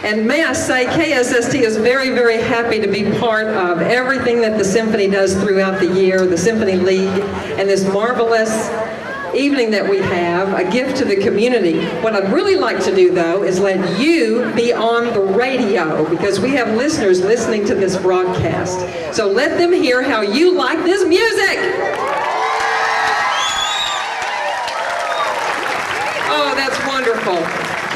And may I say, KSST is very, very happy to be part of everything that the Symphony does throughout the year, the Symphony League, and this marvelous evening that we have, a gift to the community. What I'd really like to do, though, is let you be on the radio, because we have listeners listening to this broadcast. So let them hear how you like this music. Oh, that's wonderful.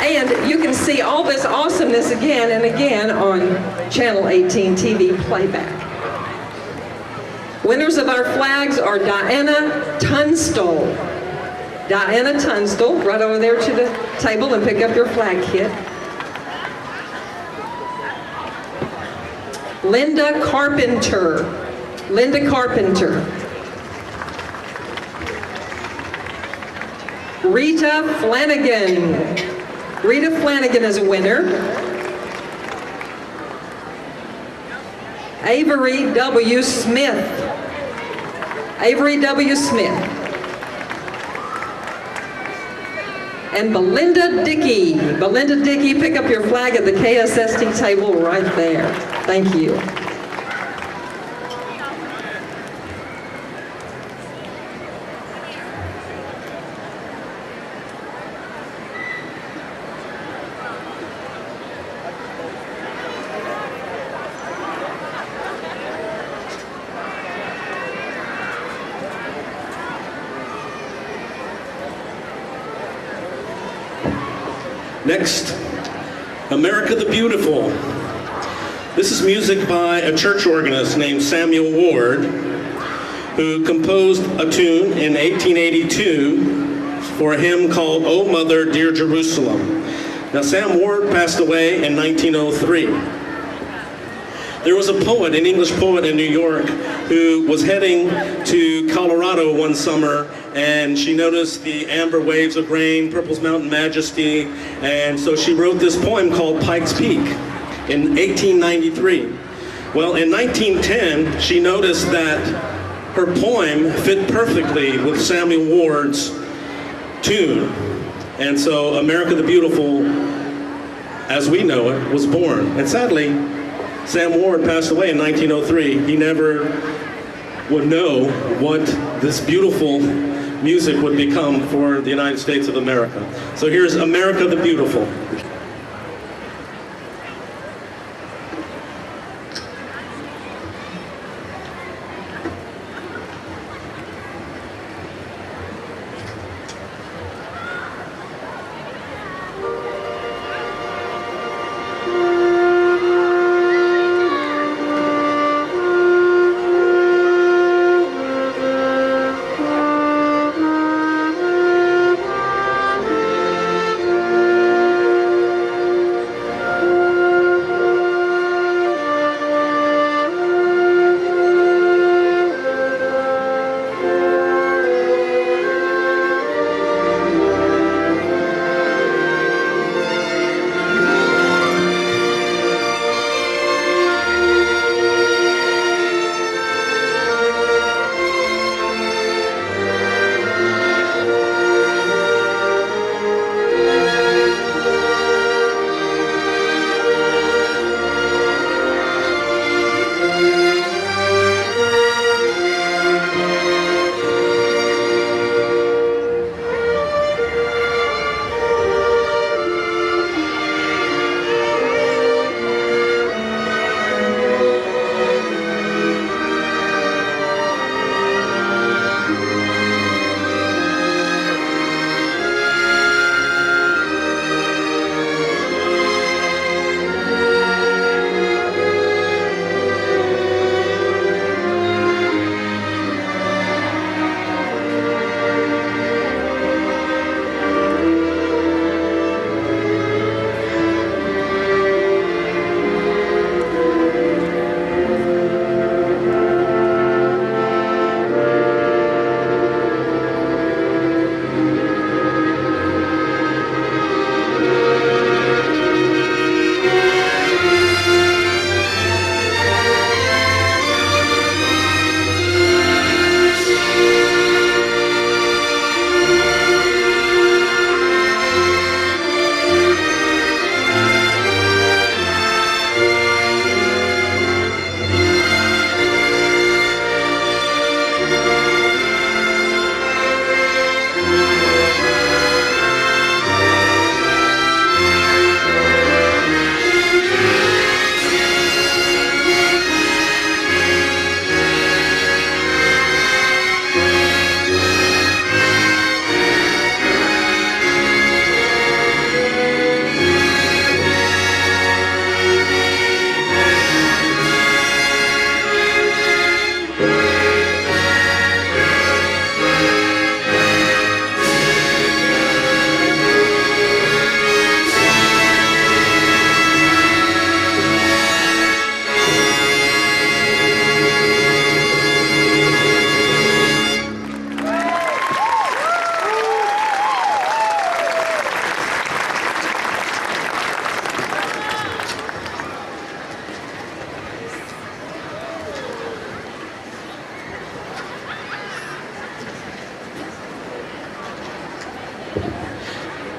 And you can see all this awesomeness again and again on Channel 18 TV playback. Winners of our flags are Diana Tunstall. Diana Tunstall, right over there to the table and pick up your flag kit. Linda Carpenter. Linda Carpenter. Rita Flanagan. Rita Flanagan is a winner. Avery W. Smith. Avery W. Smith. And Belinda Dickey. Belinda Dickey, pick up your flag at the KSST table right there. Thank you. Next, America the Beautiful. This is music by a church organist named Samuel Ward, who composed a tune in 1882 for a hymn called "O Mother, Dear Jerusalem." Now, Sam Ward passed away in 1903. There was a poet, an English poet in New York, who was heading to Colorado one summer, and she noticed the amber waves of grain, Purple's Mountain Majesty, and so she wrote this poem called Pike's Peak in 1893. Well, in 1910, she noticed that her poem fit perfectly with Samuel Ward's tune, and so America the Beautiful, as we know it, was born. And sadly, Sam Ward passed away in 1903. He never would know what this beautiful music would become for the United States of America. So here's America the Beautiful.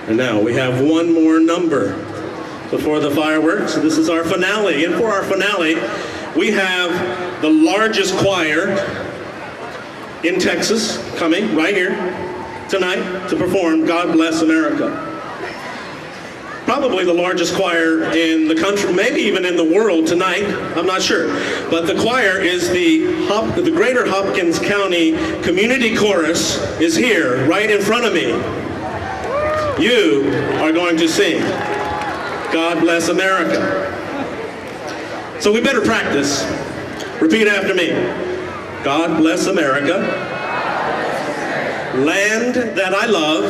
And now we have one more number before the fireworks. This is our finale. And for our finale, we have the largest choir in Texas coming right here tonight to perform God Bless America. Probably the largest choir in the country, maybe even in the world tonight, I'm not sure. But the choir is the Greater Hopkins County Community Chorus is here, right in front of me. You are going to sing God Bless America. So we better practice. Repeat after me. God bless America, land that I love,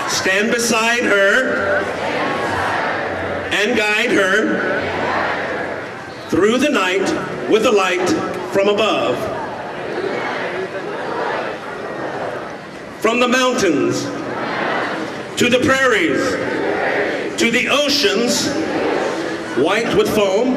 stand beside her and guide her through the night with a light from above. From the mountains to the prairies to the oceans white with foam.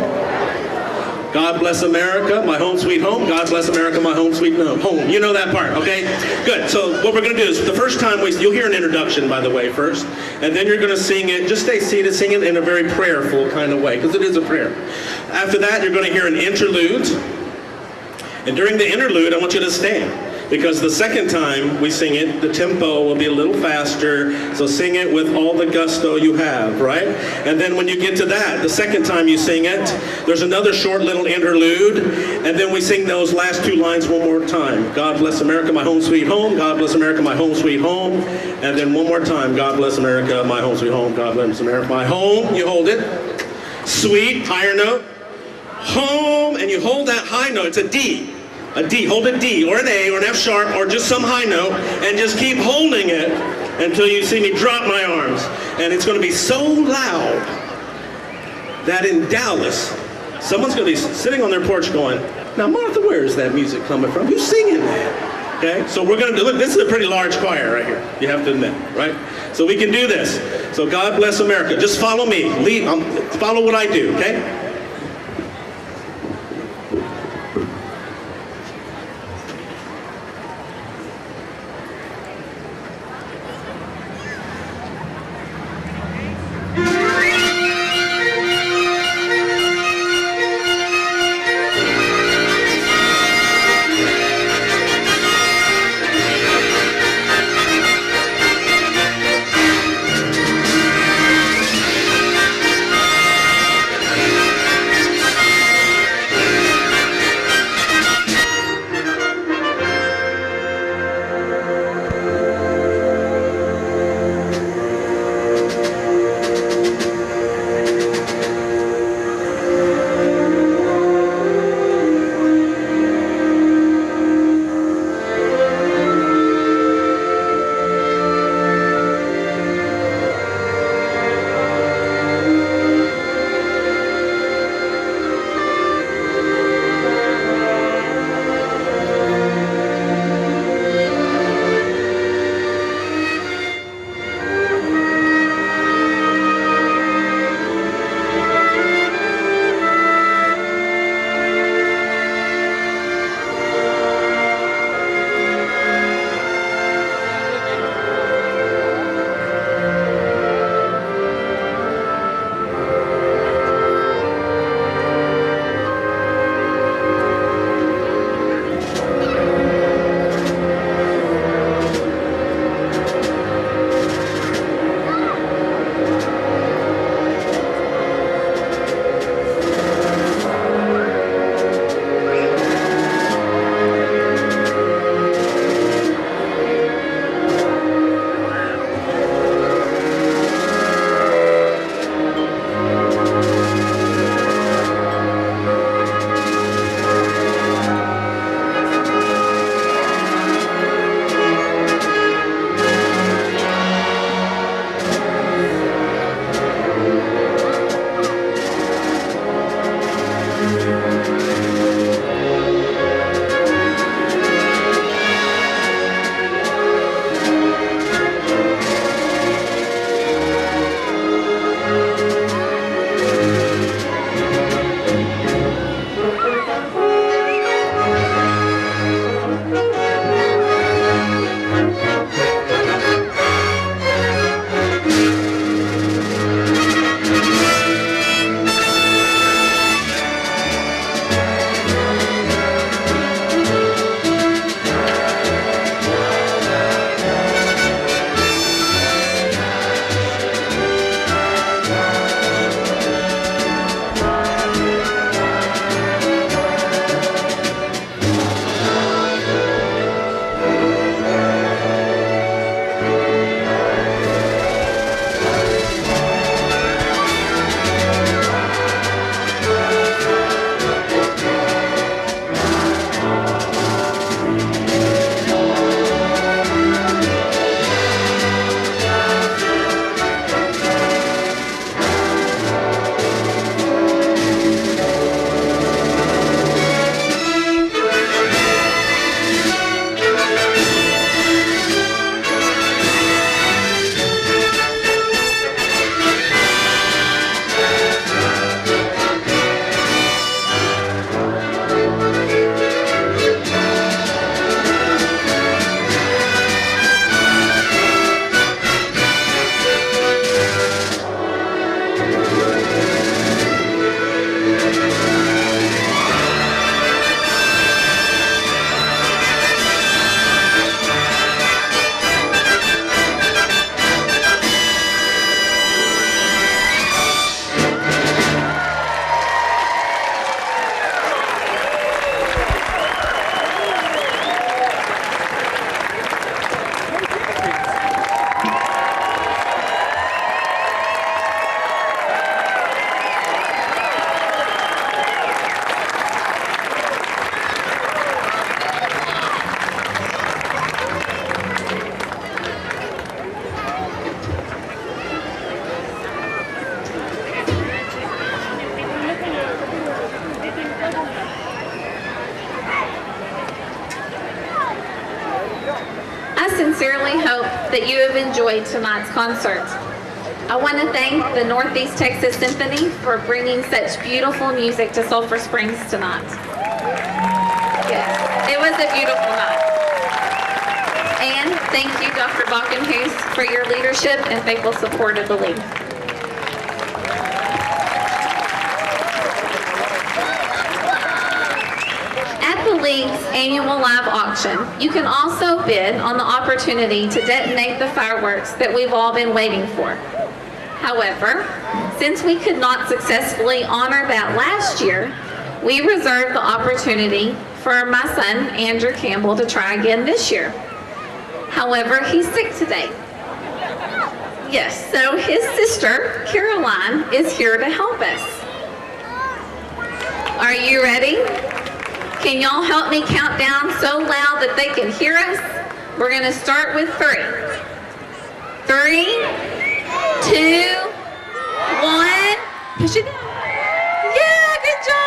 God bless America, my home sweet home. God bless America, my home sweet home. You know that part, okay? Good. So what we're going to do is the first time you'll hear an introduction, by the way, first, and then you're going to sing it. Just stay seated, sing it in a very prayerful kind of way, because it is a prayer. After that, you're going to hear an interlude, and during the interlude, I want you to stand. Because the second time we sing it, the tempo will be a little faster, so sing it with all the gusto you have, right? And then when you get to that, the second time you sing it, there's another short little interlude, and then we sing those last two lines one more time. God bless America, my home sweet home. God bless America, my home sweet home. And then one more time, God bless America, my home sweet home. God bless America, my home. You hold it. Sweet, higher note. Home, and you hold that high note. It's a D. A D, hold a D, or an A, or an F sharp, or just some high note, and just keep holding it until you see me drop my arms. And it's going to be so loud that in Dallas, someone's going to be sitting on their porch going, now Martha, where is that music coming from? Who's singing that? Okay, so we're going to do, look, this is a pretty large choir right here, you have to admit, right? So we can do this. So God bless America. Just follow me. Follow what I do, okay? that you have enjoyed tonight's concert. I want to thank the Northeast Texas Symphony for bringing such beautiful music to Sulphur Springs tonight. Yes, it was a beautiful night. And thank you, Dr. Bockenhuis, for your leadership and faithful support of the League. At the League's annual live auction, you can also bid on the opportunity to detonate the fireworks that we've all been waiting for. However, since we could not successfully honor that last year, we reserved the opportunity for my son, Andrew Campbell, to try again this year. However, he's sick today. Yes, so his sister, Caroline, is here to help us. Are you ready? Can y'all help me count down so loud that they can hear us? We're gonna start with 3. 3, 2, 1, push it down. Yeah, good job!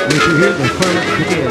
Did you hear the permit begin?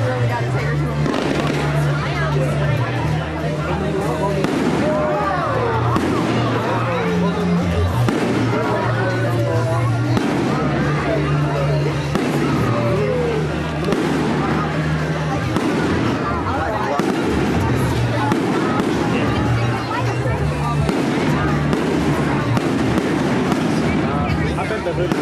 really got to take her to I bet the hood.